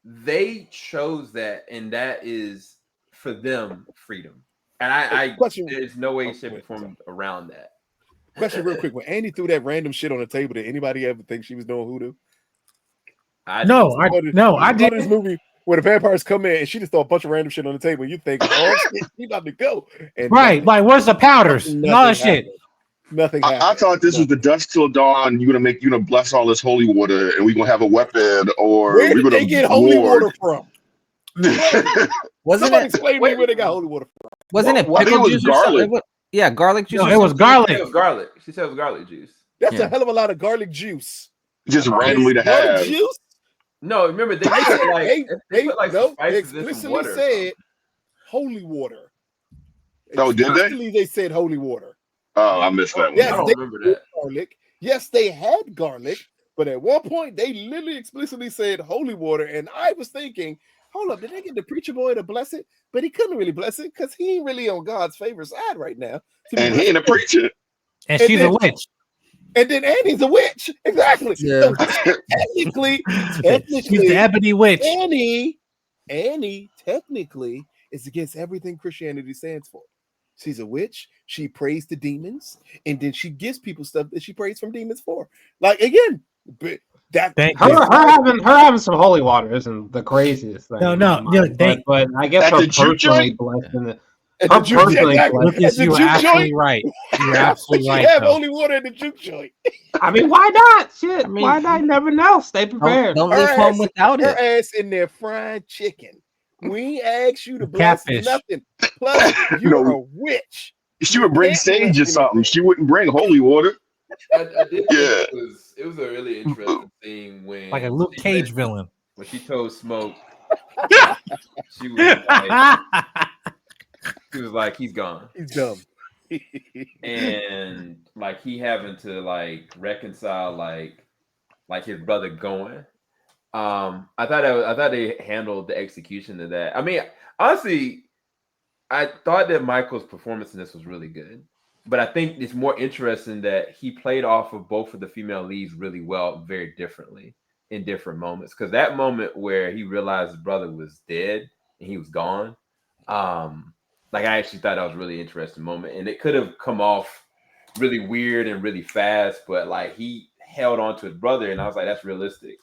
they chose that, and that is for them freedom. And there's no way, shape, or form around that. Question real quick: when Annie threw that random shit on the table, did anybody ever think she was doing hoodoo? I did this movie where the vampires come in and she just throw a bunch of random shit on the table. You think, oh shit, she about to go? And right, like where's the powders and all that shit? Nothing happened. I thought this was the dusk till dawn. You're gonna bless all this holy water, and we're gonna have a weapon, or where did they get holy water from? Wasn't Somebody explain me where they got holy water from? Wasn't it pickle juice? Garlic. Yeah, garlic juice. No, it was garlic. It was garlic. She said it was garlic juice. That's a hell of a lot of garlic juice. Just randomly to have. Juice? No, remember they explicitly said holy water. Oh, did they? They said holy water. Oh, I missed that one. Yes, I don't remember that. Garlic. Yes, they had garlic, but at one point they literally explicitly said holy water, and I was thinking, hold up, did they get the preacher boy to bless it? But he couldn't really bless it because he ain't really on God's favor side right now. And he ain't a preacher. And she's a witch. And then Annie's a witch. Exactly. Yeah. So technically, she's the ebony witch. Annie technically is against everything Christianity stands for. She's a witch. She prays to demons, and then she gives people stuff that she prays from demons for. Like again, her having some holy water isn't the craziest thing. But I guess her personally blessing it. Her personally, Lucas, you were absolutely right. You were absolutely right. Have holy water in the juke joint. I mean, why not? Shit, why not? Never know. Stay prepared. Don't leave home without it. Her ass in there frying chicken. We asked you to bless nothing. Plus, you're a witch. She would bring sage or something. She wouldn't bring holy water. I did think it was a really interesting thing when like a Luke Cage villain. When she told Smoke, she was like, he's gone. He's dumb. And like he having to like reconcile like his brother going. I thought they handled the execution of that. I mean, honestly, I thought that Michael's performance in this was really good, but I think it's more interesting that he played off of both of the female leads really well, very differently in different moments. Because that moment where he realized his brother was dead and he was gone, like I actually thought that was a really interesting moment, and it could have come off really weird and really fast, but like he held on to his brother, and I was like, that's realistic.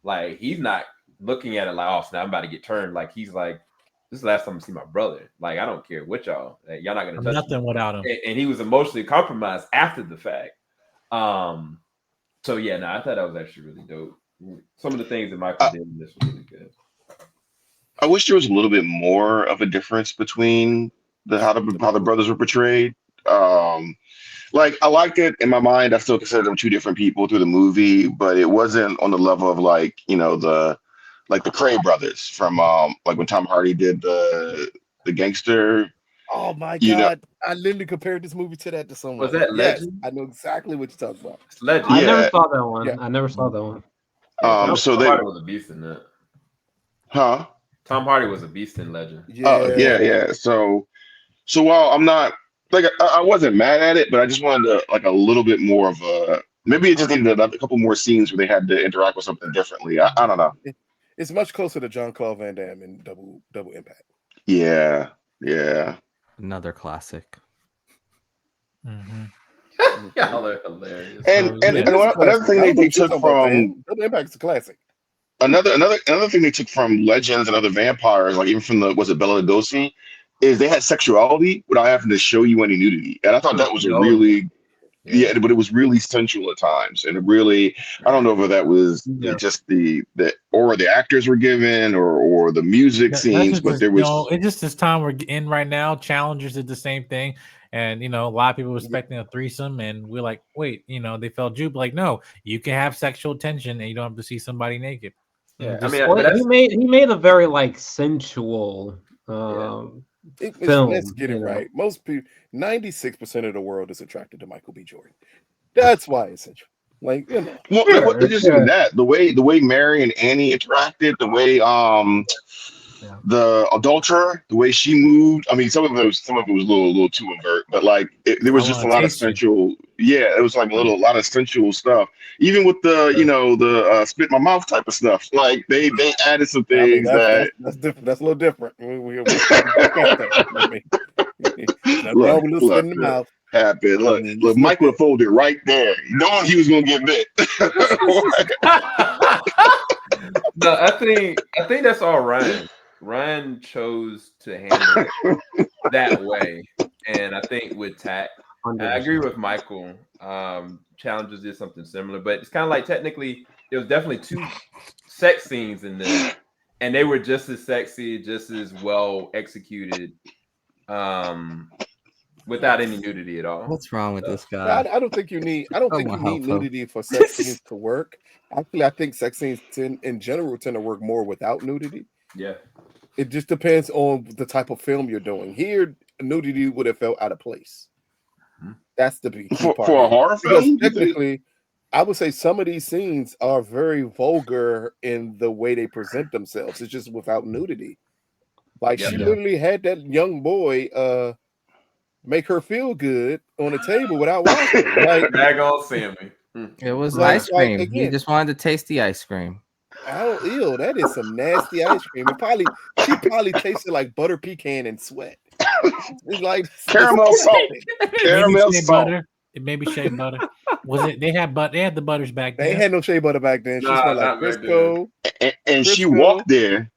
Like he's not looking at it like, oh, snap, I'm about to get turned. Like he's like, this is the last time I see my brother. Like I don't care what y'all. Like, y'all not gonna touch nothing without him. And he was emotionally compromised after the fact. So yeah, no, I thought that was actually really dope. Some of the things that Michael did in this was really good. I wish there was a little bit more of a difference between how the brothers were portrayed. Like I liked it in my mind. I still consider them two different people through the movie, but it wasn't on the level of like the Cray brothers from like when Tom Hardy did the gangster. Oh my You know, God! I literally compared this movie to someone. Was that Yes, Legend? I know exactly what you're talking about. It's Legend. I never Yeah. saw that one. Yeah. I never saw that one. Yeah, so Tom they, Hardy was a beast in that. huh? Tom Hardy was a beast in Legend. Oh yeah. So while I'm not like I wasn't mad at it, but I just wanted to like a little bit more of a maybe it just needed a couple more scenes where they had to interact with something differently. I don't know. It's much closer to Jean-Claude Van Damme in Double Impact. Yeah. Another classic. Y'all are hilarious. And another thing they took from Double Impact is a classic. another thing they took from Legends and other vampires, like even from was it Bela Lugosi, is they had sexuality without having to show you any nudity, and I thought that was a really but it was really sensual at times, and it really I don't know whether that was just the or the actors were given or the music scenes, but there was it's just this time we're in right now. Challengers did the same thing. And a lot of people were expecting a threesome, and we're like, wait, they felt jupe. Like, no, you can have sexual tension, and you don't have to see somebody naked. Yeah, he made a very like sensual film. Let's get it right. Most people, 96% of the world is attracted to Michael B. Jordan. That's why it's sensual. Like, well, just even that the way Mary and Annie interacted, the way the adulterer, the way she moved. I mean, some of it was a little too invert, but like there was just a lot of sensual. Yeah, it was like a lot of sensual stuff. Even with the spit in my mouth type of stuff. Like they added some things that's different. That's a little different. Look, in the mouth. Happened. Look, Mike would have folded right there, knowing he was gonna get bit. No, I think that's all Ryan. Ryan chose to handle it that way, and I think with tact, I agree with Michael. Challengers did something similar, but it's kind of like technically there was definitely two sex scenes in this, and they were just as sexy, just as well executed, without any nudity at all. What's wrong with this guy? I don't think you need. I don't think you need nudity for sex scenes to work. Actually, I think sex scenes in general tend to work more without nudity. Yeah. It just depends on the type of film you're doing. Here, nudity would have felt out of place. That's the key part. For a horror film? Because technically, I would say some of these scenes are very vulgar in the way they present themselves. It's just without nudity. Like she literally had that young boy make her feel good on the table without washing. Like bag on Sammy. It was ice cream. He just wanted to taste the ice cream. Oh, ew, that is some nasty ice cream. She probably tasted like butter pecan and sweat. It's like caramel salt. Caramel salt. Butter. It may be shea butter. Was it? They had the butters back then. They had no shea butter back then. She smelled like Crisco. And she walked there.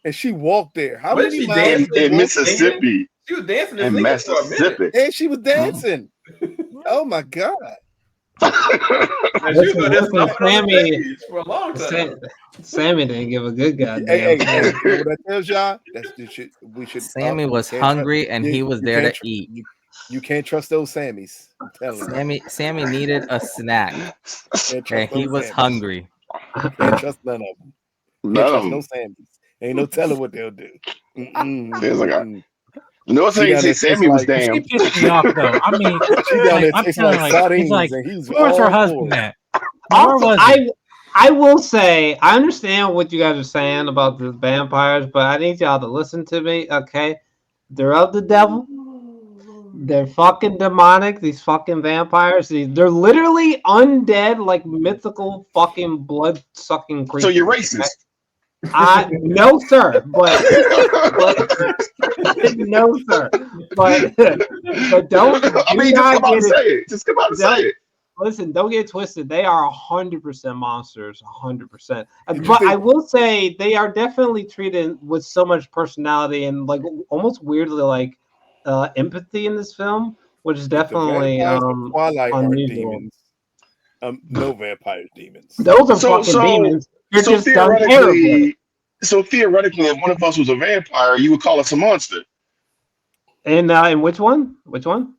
And she walked there. How many miles in Mississippi? She was dancing in Mississippi. And she was dancing. Oh my God. Sammy didn't give a good goddamn. Hey, what that tells y'all? We should. Sammy was hungry and he was there to eat. You can't trust those Sammys. I'm telling you. Sammy needed a snack, and he was hungry. Can't trust none of them. No Sammys. Ain't no telling what they'll do. No, say Sammy was damn. She pissed me off though. I mean, I'm telling he's like, where's her husband at? I will say, I understand what you guys are saying about the vampires, but I need y'all to listen to me, okay? They're of the devil. They're fucking demonic. These fucking vampires. They're literally undead, like mythical fucking blood-sucking creatures. So you're racist. No, sir. But no, sir. But don't. I mean, just come out and say it. Just come out and say it. Listen, don't get twisted. They are 100% monsters, 100%. But I will say they are definitely treated with so much personality and like almost weirdly like empathy in this film, which is definitely Twilight unusual. No vampires, demons. Those are fucking demons. You're just theoretically, if one of us was a vampire, you would call us a monster. And in which one? Which one?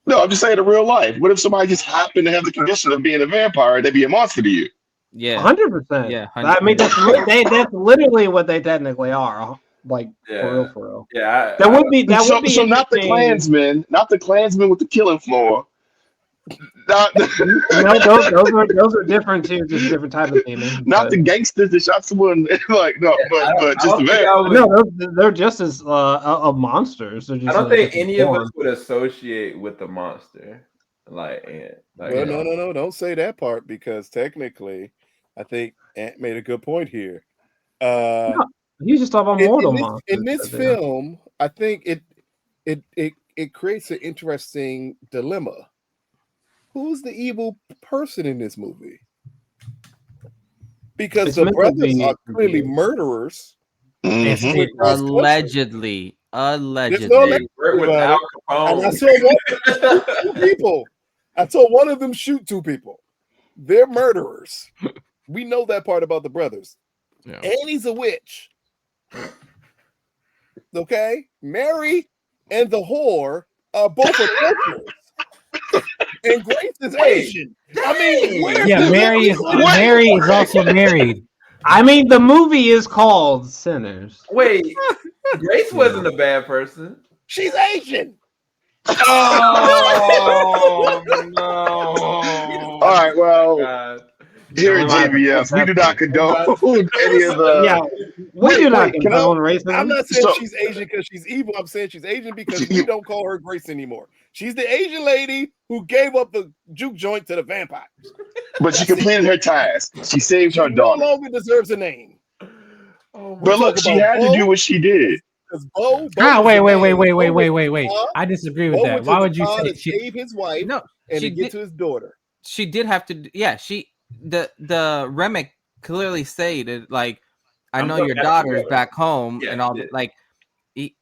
No, I'm just saying in real life. What if somebody just happened to have the condition of being a vampire? They'd be a monster to you. Yeah. 100%. Yeah, I mean, that's literally what they technically are. Like for real. Yeah, That would be So not the interesting. Klansmen with the killing floor. Not those are different too, just different type of demon. not the gangsters that shot someone. Like no, but just the vampire. No, they're just as of monsters. They're just I don't think different any of form. us would associate with the monster. Like Well, no, don't say that part because technically, I think Ant made a good point here. No, you just talk about mortal monsters. In this film, I think it creates an interesting dilemma. Who's the evil person in this movie? Because the brothers are clearly murderers. Mhm. Allegedly. And I saw two people. I saw one of them shoot two people. They're murderers. We know that part about the brothers. Yeah. Annie's a witch. Okay? Mary and the whore are both adulterers. And Grace is Asian. I mean, Mary is also married. I mean, the movie is called Sinners. Wait, Grace wasn't a bad person. She's Asian. Oh no! All right, well, here at JVS, we do not condone any of the. Yeah, we do not condone racism. I'm not saying she's Asian because she's evil. I'm saying she's Asian because we don't call her Grace anymore. She's the Asian lady who gave up the juke joint to the vampires. But she completed her task. She saved her daughter. No longer deserves a name. But look, she had to do what she did. Wait. I disagree with that. Why would you say she save his wife? No, and to get to his daughter. She did have to. Yeah, the Remick clearly stated like, I know your daughter's back home and all. Like, she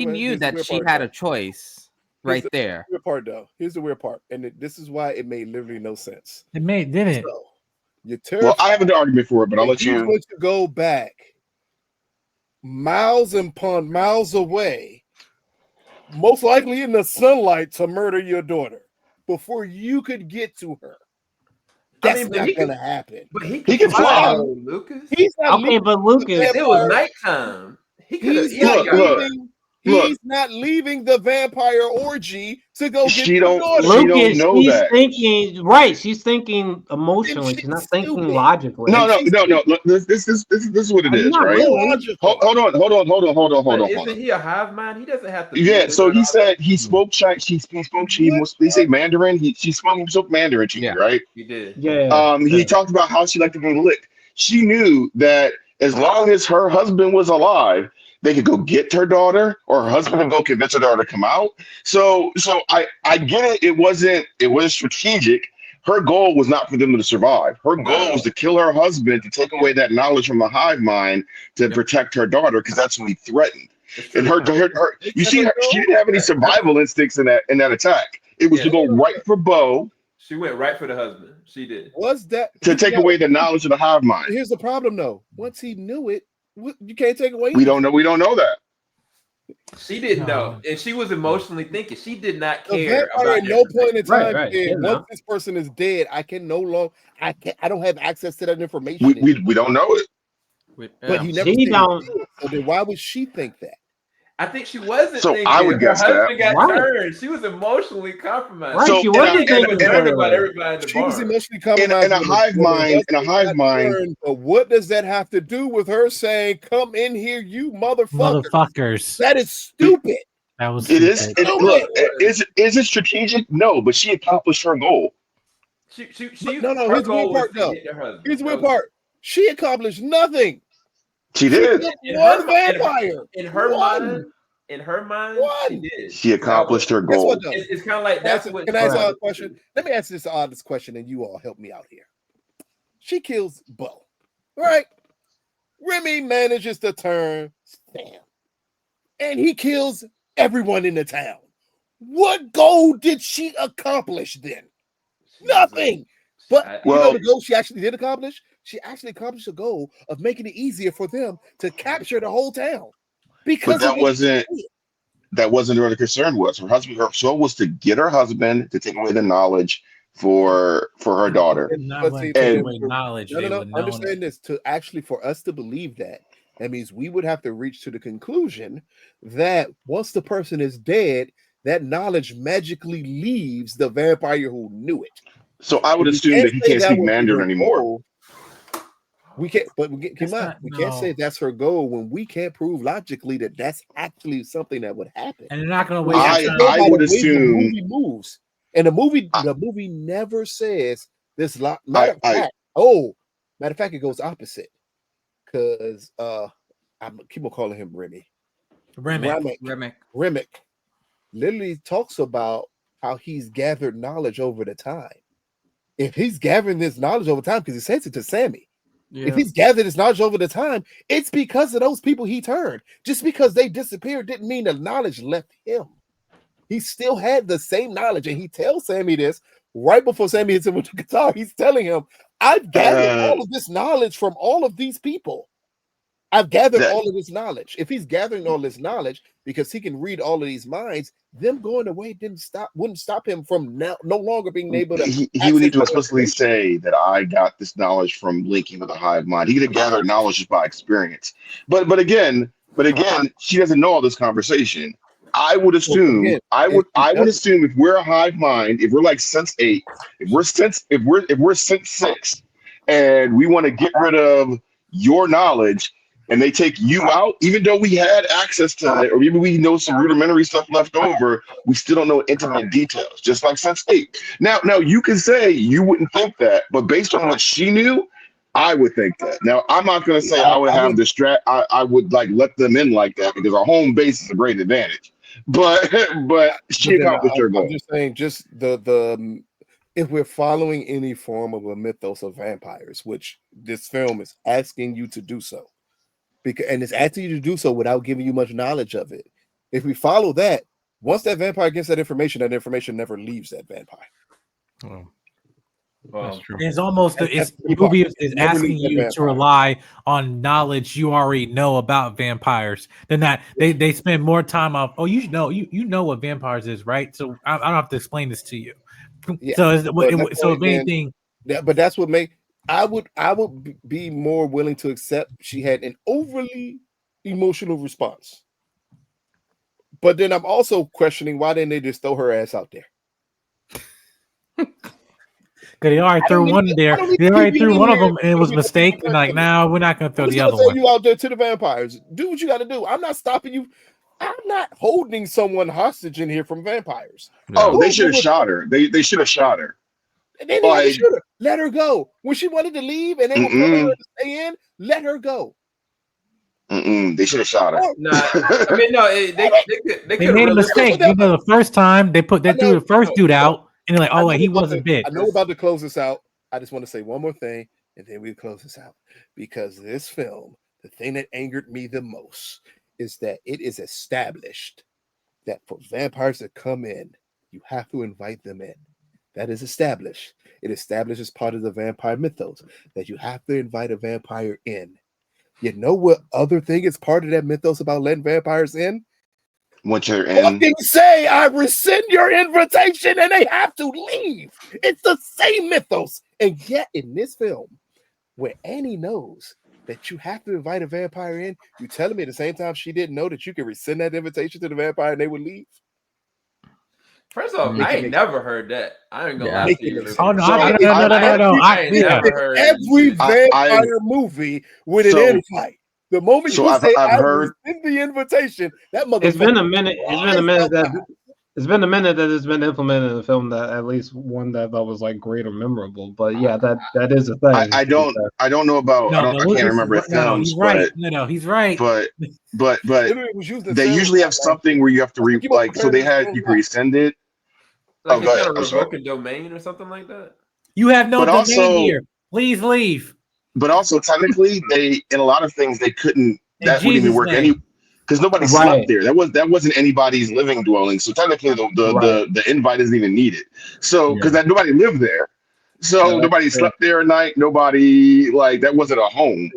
knew that she had a choice. Right there. Weird part though. Here's the weird part, and this is why it made literally no sense. Didn't. So, well, I have an argument for it, but I'll let you. He's going to go back miles upon miles away, most likely in the sunlight, to murder your daughter before you could get to her. That's not going to happen. But he can fly, Lucas. He's not but Lucas, it was nighttime. He's not leaving the vampire orgy to go get she don't know she's that. Thinking right. She's thinking emotionally. She's not thinking logically. No. Look, this is what it is, right? Hold on. Isn't he a hive mind? He doesn't have to. Yeah. So he said he spoke Chinese. He say Mandarin. He spoke Mandarin to you, right? He did. Yeah. He talked about how she liked to be licked. She knew that as long as her husband was alive, they could go get her daughter, or her husband could go convince her daughter to come out. So I get it. It wasn't strategic. Her goal was not for them to survive. Her goal was to kill her husband, to take away that knowledge from the hive mind, to protect her daughter, because that's what he threatened. And her you see, she didn't have any survival instincts in that attack. It was to go right for Bo. She went right for the husband. She did. Was that to take away the knowledge of the hive mind? Here's the problem, though. Once he knew it, you can't take away. We don't know that. She didn't know, and she was emotionally thinking. She did not care. At no point in time, right. once this person is dead, I can no longer. I don't have access to that information. We don't know it. But he never. So then, why would she think that? I think she wasn't. So thinking. I would guess her husband that. got turned. She was emotionally compromised. Right. So She wasn't thinking about everybody in the She was bar. emotionally compromised. In a hive mind. But what does that have to do with her saying, "Come in here, you motherfuckers"? That is stupid. That was. It is. Look, is it strategic? No, but she accomplished her goal. No. Here's the weird part, though. Here's the weird part. She accomplished nothing. She did. One vampire. In her mind, she did. She accomplished her goal. What, it's kind of like that's what. Can I ask a question? Let me ask this oddest question, and you all help me out here. She kills Bo, right? Remy manages to turn Sam, and he kills everyone in the town. What goal did she accomplish then? Nothing. But you know the goal she actually did accomplish? She actually accomplished the goal of making it easier for them to capture the whole town. Because that wasn't. that wasn't where the concern was. Her soul was to get her husband to take away the knowledge for her daughter. Not But see, take And- away knowledge. no, They no, would no. know Understand this. To actually, for us to believe that, that means we would have to reach to the conclusion that once the person is dead, that knowledge magically leaves the vampire who knew it. So I would We assume that he say can't speak would be Mandarin her anymore. goal. We can't, but we That's can't. not- We can't no. say that's her goal when we can't prove logically that that's actually something that would happen. And they're not going to We waste have I- to time. go I by the would way the assume- movie moves, and the movie never says this. Matter of fact, matter of fact, it goes opposite because I'm keep on calling him Remy. Remick literally talks about how he's gathered knowledge over the time. If he's gathering this knowledge over time, because he says it to Sammy, if he's gathered his knowledge over the time, it's because of those people he turned. Just because they disappeared didn't mean the knowledge left him. He still had the same knowledge, and he tells Sammy this right before Sammy hits him with the guitar. He's telling him, "I've gathered all of this knowledge from all of these people. I've gathered all of this knowledge." If he's gathering all this knowledge because he can read all of these minds, them going away wouldn't stop him from no longer being able to. He would need to explicitly say that I got this knowledge from linking with a hive mind. He could have gathered knowledge just by experience. But again, she doesn't know all this conversation. I would assume if we're a hive mind, if we're like sense 8, if we're sense 6, and we want to get rid of your knowledge, and they take you out, even though we had access to it, or maybe we know some rudimentary stuff left over, we still don't know intimate details, just like sense 8. Now you can say you wouldn't think that, but based on what she knew, I would think that. Now, I'm not going to say I would have the I would like let them in like that, because a home base is a great advantage. But she accomplished her goal. I'm just saying, the if we're following any form of a mythos of vampires, which this film is asking you to do so, and it's asking you to do so without giving you much knowledge of it. If we follow that, once that vampire gets that information never leaves that vampire. That's true. It's almost the movie is asking you to rely on knowledge you already know about vampires. Than that, they spend more time on. Oh, you know what vampires is, right? So I don't have to explain this to you. Yeah, so if anything, but that's what make I would be more willing to accept she had an overly emotional response. But then I'm also questioning, why didn't they just throw her ass out there? Because they already threw one there. They already threw one of them, and it was a mistake. And like, no, we're not going to throw the other one. You out there to the vampires. Do what you got to do. I'm not stopping you. I'm not holding someone hostage in here from vampires. Oh, they should have shot her. They should have shot her. And then they should have let her go when she wanted to leave, and they were telling her to stay in. Let her go. They should have shot her. No, I mean, no, they made a mistake. You know, the first time they threw the first dude out. And they're like, oh, wait, he wasn't big. I know about to close this out. I just want to say one more thing, and then we close this out. Because this film, the thing that angered me the most is that it is established that for vampires to come in, you have to invite them in. That is established. It establishes part of the vampire mythos that you have to invite a vampire in. You know what other thing is part of that mythos about letting vampires in? Once you're in, fucking say I rescind your invitation and they have to leave. It's the same mythos. And yet in this film, where Annie knows that you have to invite a vampire in, you telling me at the same time she didn't know that you could rescind that invitation to the vampire and they would leave? First off, I ain't never heard that. I ain't gonna lie to you. Oh no, no. I ain't never heard every vampire movie with an end fight. The moment you say I've heard in the invitation, that mother. It's been a minute that it's been implemented in the film, that at least one that I thought was like great or memorable. But yeah, that is a thing. I don't know about. I can't remember films. He's right. But they usually have something where you have to so they had you can rescind it. Like a revoking domain or something like that. You have no domain here. Please leave. But also, technically, in a lot of things they couldn't. That wouldn't even work because nobody slept there. That wasn't anybody's living dwelling. So technically, the invite isn't even needed. So because nobody lived there, so nobody slept there at night. Nobody that wasn't a home.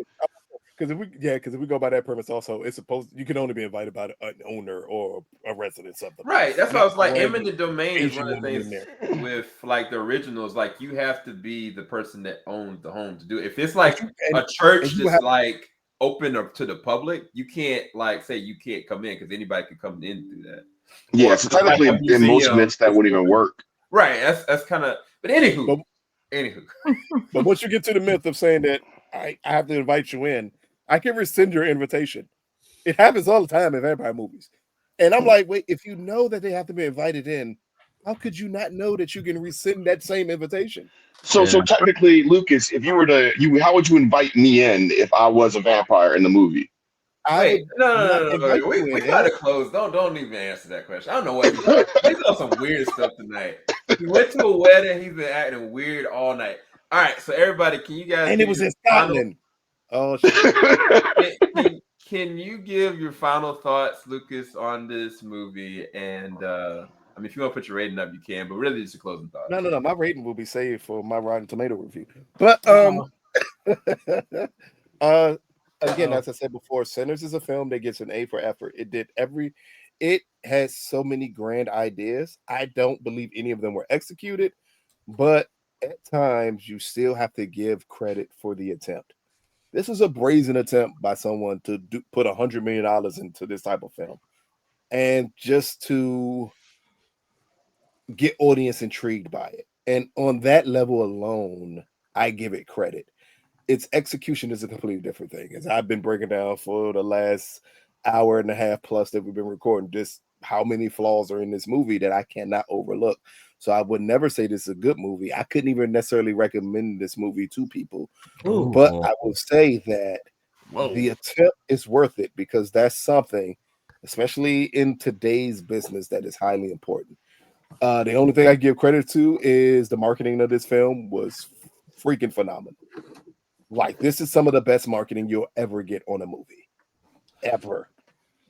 Because if we go by that premise, also it's supposed you can only be invited by an owner or a resident of the Right. That's why I was like, eminent domain is Asian one of the woman in things with like the originals. Like you have to be the person that owns the home to do it. If it's like a church you that's have- like open up to the public, you can't like say you can't come in because anybody can come in through that. Yeah, Or so like technically a in most museum, events that wouldn't even work. right. That's kind of. But anywho. But once you get to the myth of saying that I have to invite you in, I can rescind your invitation. It happens all the time in vampire movies. And I'm like, wait, if you know that they have to be invited in, how could you not know that you can rescind that same invitation? So technically, Lucas, if you were to how would you invite me in if I was a vampire in the movie? Wait, no. invite We you in, gotta close. Don't even answer that question. I don't know what he's on some weird stuff tonight. He went to a wedding. He's been acting weird all night. All right, so everybody, can you guys? And it was in Scotland. Oh shit! Can you give your final thoughts, Lucas, on this movie? And I mean, if you want to put your rating up, you can. But really, just a closing thought. No. My rating will be saved for my Rotten Tomato review. But again, as I said before, Sinners is a film that gets an A for effort. It has so many grand ideas. I don't believe any of them were executed, but at times you still have to give credit for the attempt. This was a brazen attempt by someone to put $100 million into this type of film, and just to get audience intrigued by it. And on that level alone, I give it credit. Its execution is a completely different thing. As I've been breaking down for the last hour and a half plus that we've been recording, just how many flaws are in this movie that I cannot overlook. So I would never say this is a good movie. I couldn't even necessarily recommend this movie to people. Ooh. But I will say that the attempt is worth it, because that's something, especially in today's business, that is highly important. The only thing I give credit to is the marketing of this film was freaking phenomenal. Like, this is some of the best marketing you'll ever get on a movie, ever.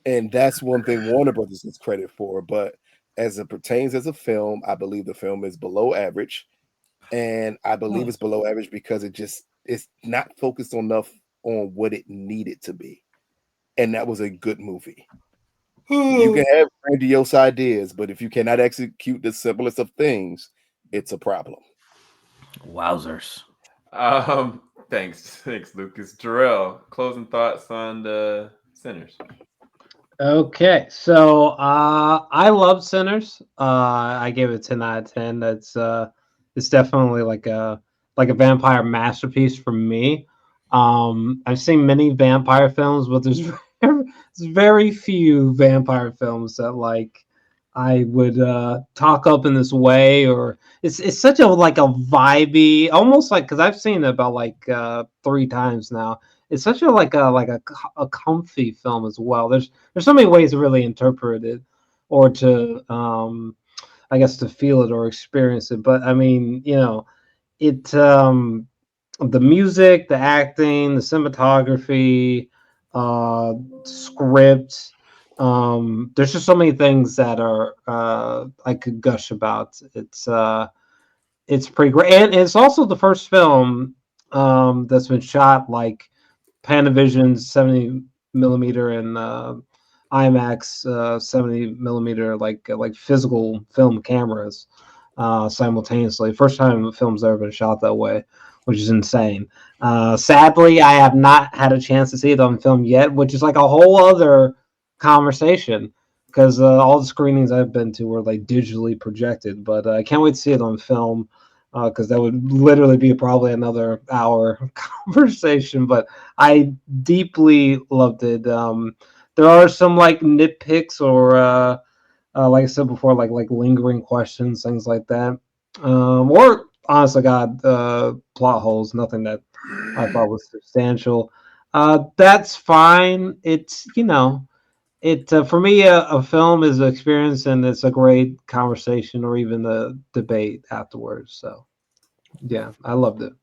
And that's one thing Warner Brothers gets credit for. But as it pertains as a film, I believe the film is below average. And I believe it's below average because it's not focused enough on what it needed to be. And that was a good movie. You can have grandiose ideas, but if you cannot execute the simplest of things, it's a problem. Wowzers. Thanks, Lucas. Jarrell, closing thoughts on the Sinners. Okay, so I love Sinners. I gave it a 10 out of 10. It's definitely like a vampire masterpiece for me. I've seen many vampire films, but there's very few vampire films that like I would talk up in this way, or it's such a like a vibey, almost like, because I've seen it about like 3 times now. It's such a comfy film as well. There's so many ways to really interpret it, or to I guess to feel it or experience it. But I mean, it the music, the acting, the cinematography, script. There's just so many things that are I could gush about. It's pretty great, and it's also the first film that's been shot like Panavision 70 millimeter and IMAX 70 millimeter, like physical film cameras simultaneously. First time a film's ever been shot that way, which is insane. Sadly, I have not had a chance to see it on film yet, which is like a whole other conversation, because all the screenings I've been to were like digitally projected. But I can't wait to see it on film, because that would literally be probably another hour conversation. But I deeply loved it. There are some like nitpicks, or like I said before, like lingering questions, things like that. Or honestly, God, plot holes. Nothing that I thought was substantial. That's fine. It's it for me, a film is an experience, and it's a great conversation or even a debate afterwards. So yeah, I loved it.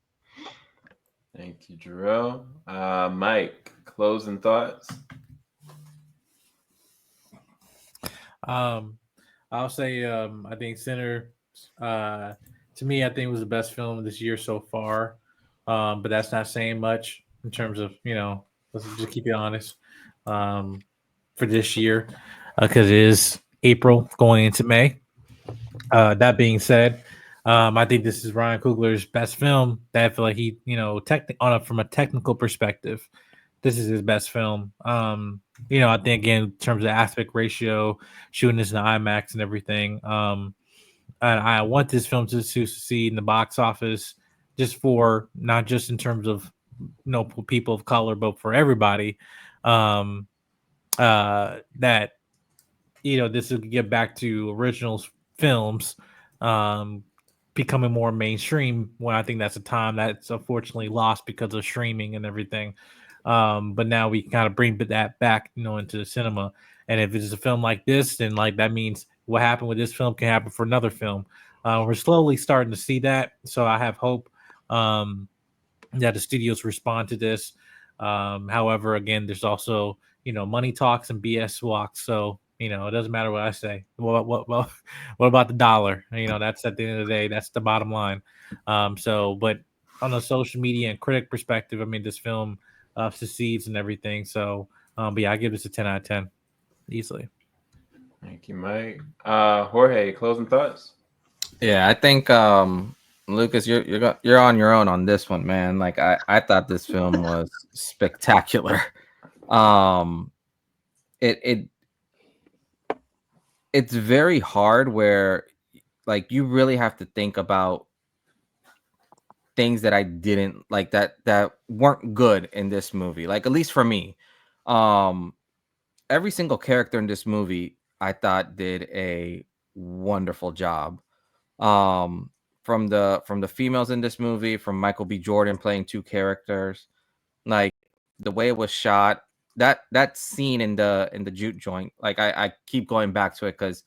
Thank you, Jarrell. Mike, closing thoughts. I'll say I think Sinner, to me, I think it was the best film this year so far. But that's not saying much in terms of Let's just keep it honest. For this year, because it is April going into May. That being said, I think this is Ryan Coogler's best film. That I feel like he, from a technical perspective, this is his best film. I think again in terms of aspect ratio, shooting this in IMAX and everything. And I want this film to succeed in the box office, just for not just in terms of people of color, but for everybody. That this will get back to original films becoming more mainstream, when I think that's a time that's unfortunately lost because of streaming and everything. But now we kind of bring that back, into the cinema. And if it's a film like this, then like that means what happened with this film can happen for another film. We're slowly starting to see that, so I have hope that the studios respond to this. However, again, there's also money talks and BS walks, so it doesn't matter what I say. What about the dollar? That's at the end of the day, that's the bottom line. But on a social media and critic perspective, I mean, this film succeeds and everything. So, but yeah, I give this a 10 out of 10 easily. Thank you, Mike. Jorge, closing thoughts? Yeah, I think Lucas, you're on your own on this one, man. Like I thought this film was spectacular. It's very hard where like you really have to think about things that I didn't like that weren't good in this movie. Like at least for me, every single character in this movie I thought did a wonderful job. From the females in this movie, from Michael B. Jordan playing two characters, like the way it was shot, that scene in the jute joint, like I keep going back to it because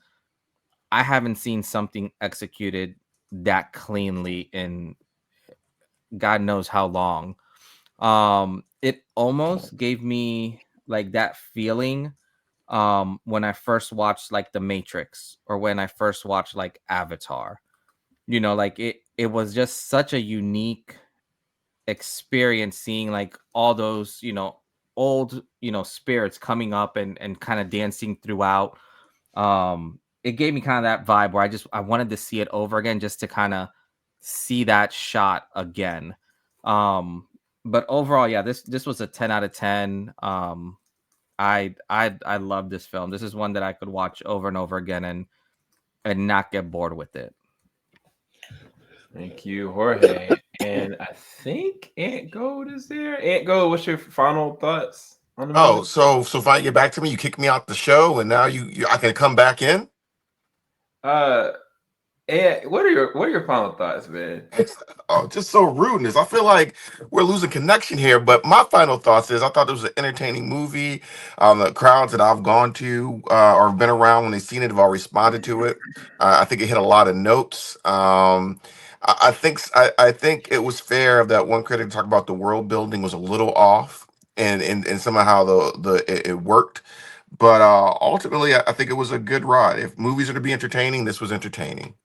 I haven't seen something executed that cleanly in God knows how long. It almost gave me like that feeling when I first watched like The Matrix, or when I first watched like Avatar. Like it was just such a unique experience seeing like all those old spirits coming up and kind of dancing throughout. It gave me kind of that vibe where I wanted to see it over again, just to kind of see that shot again. But overall, yeah, this was a 10 out of 10. I love this film. This is one that I could watch over and over again and not get bored with it. Thank you, Jorge. And I think Ant Gold is there. Ant Gold, what's your final thoughts on the movie? So if I get back to me, you kick me out the show, and now I can come back in. And what are your final thoughts, man? Oh, just so rudeness. I feel like we're losing connection here. But my final thoughts is I thought it was an entertaining movie. The crowds that I've gone to or been around, when they've seen it, have all responded to it. I think it hit a lot of notes. I think it was fair of that one critic to talk about the world building was a little off, and somehow it worked. But ultimately, I think it was a good ride. If movies are to be entertaining, this was entertaining.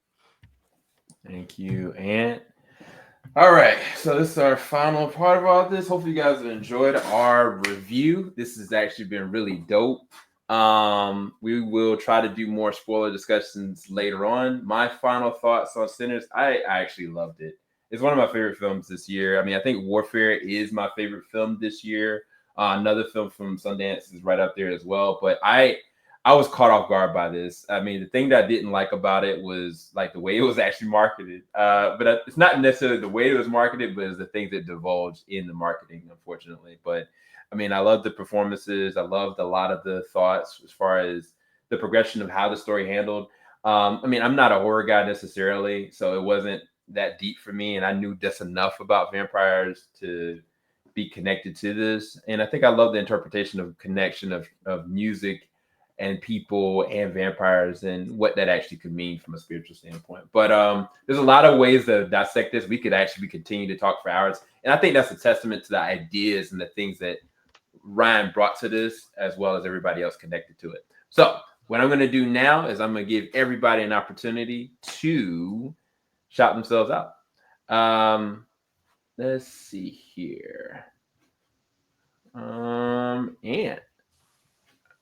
Thank you, Ant. All right, so this is our final part about this. Hopefully you guys have enjoyed our review. This has actually been really dope. We will try to do more spoiler discussions later on. My final thoughts on Sinners, I actually loved it. It's one of my favorite films this year. I mean, I think Warfare is my favorite film this year. Another film from Sundance is right up there as well. But I was caught off guard by this. I mean, the thing that I didn't like about it was like the way it was actually marketed. But it's not necessarily the way it was marketed, but it's the things that divulged in the marketing, unfortunately. But I mean, I loved the performances. I loved a lot of the thoughts as far as the progression of how the story handled. I mean, I'm not a horror guy necessarily, so it wasn't that deep for me. And I knew just enough about vampires to be connected to this. And I think I love the interpretation of connection of music and people and vampires and what that actually could mean from a spiritual standpoint. But there's a lot of ways to dissect this. We could actually continue to talk for hours. And I think that's a testament to the ideas and the things that Ryan brought to this, as well as everybody else connected to it. So what I'm going to do now is I'm going to give everybody an opportunity to shout themselves out. Let's see here. Ant.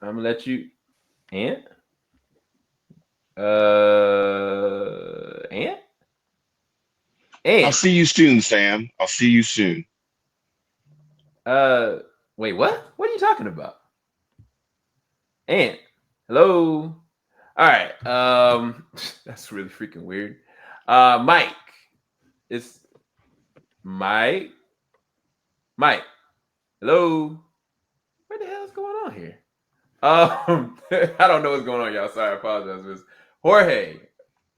I'm gonna let you. Ant. Ant. I'll see you soon, Sam. I'll see you soon. Wait, what? What are you talking about? Ant. Hello. All right. That's really freaking weird. Mike. It's Mike. Mike. Hello. What the hell is going on here? I don't know what's going on, y'all. Sorry, I apologize. It was Jorge.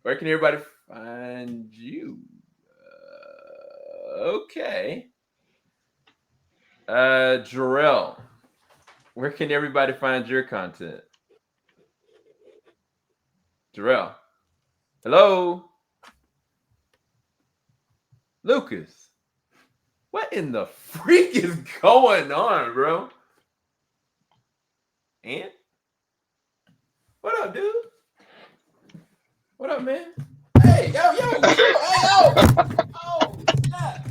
Where can everybody find you? Okay. Jarrell. Where can everybody find your content? Jarrell. Hello. Lucas. What in the freak is going on, bro? Ant? What up, dude? What up, man? Hey, yo. Hey, yo. Oh, snap.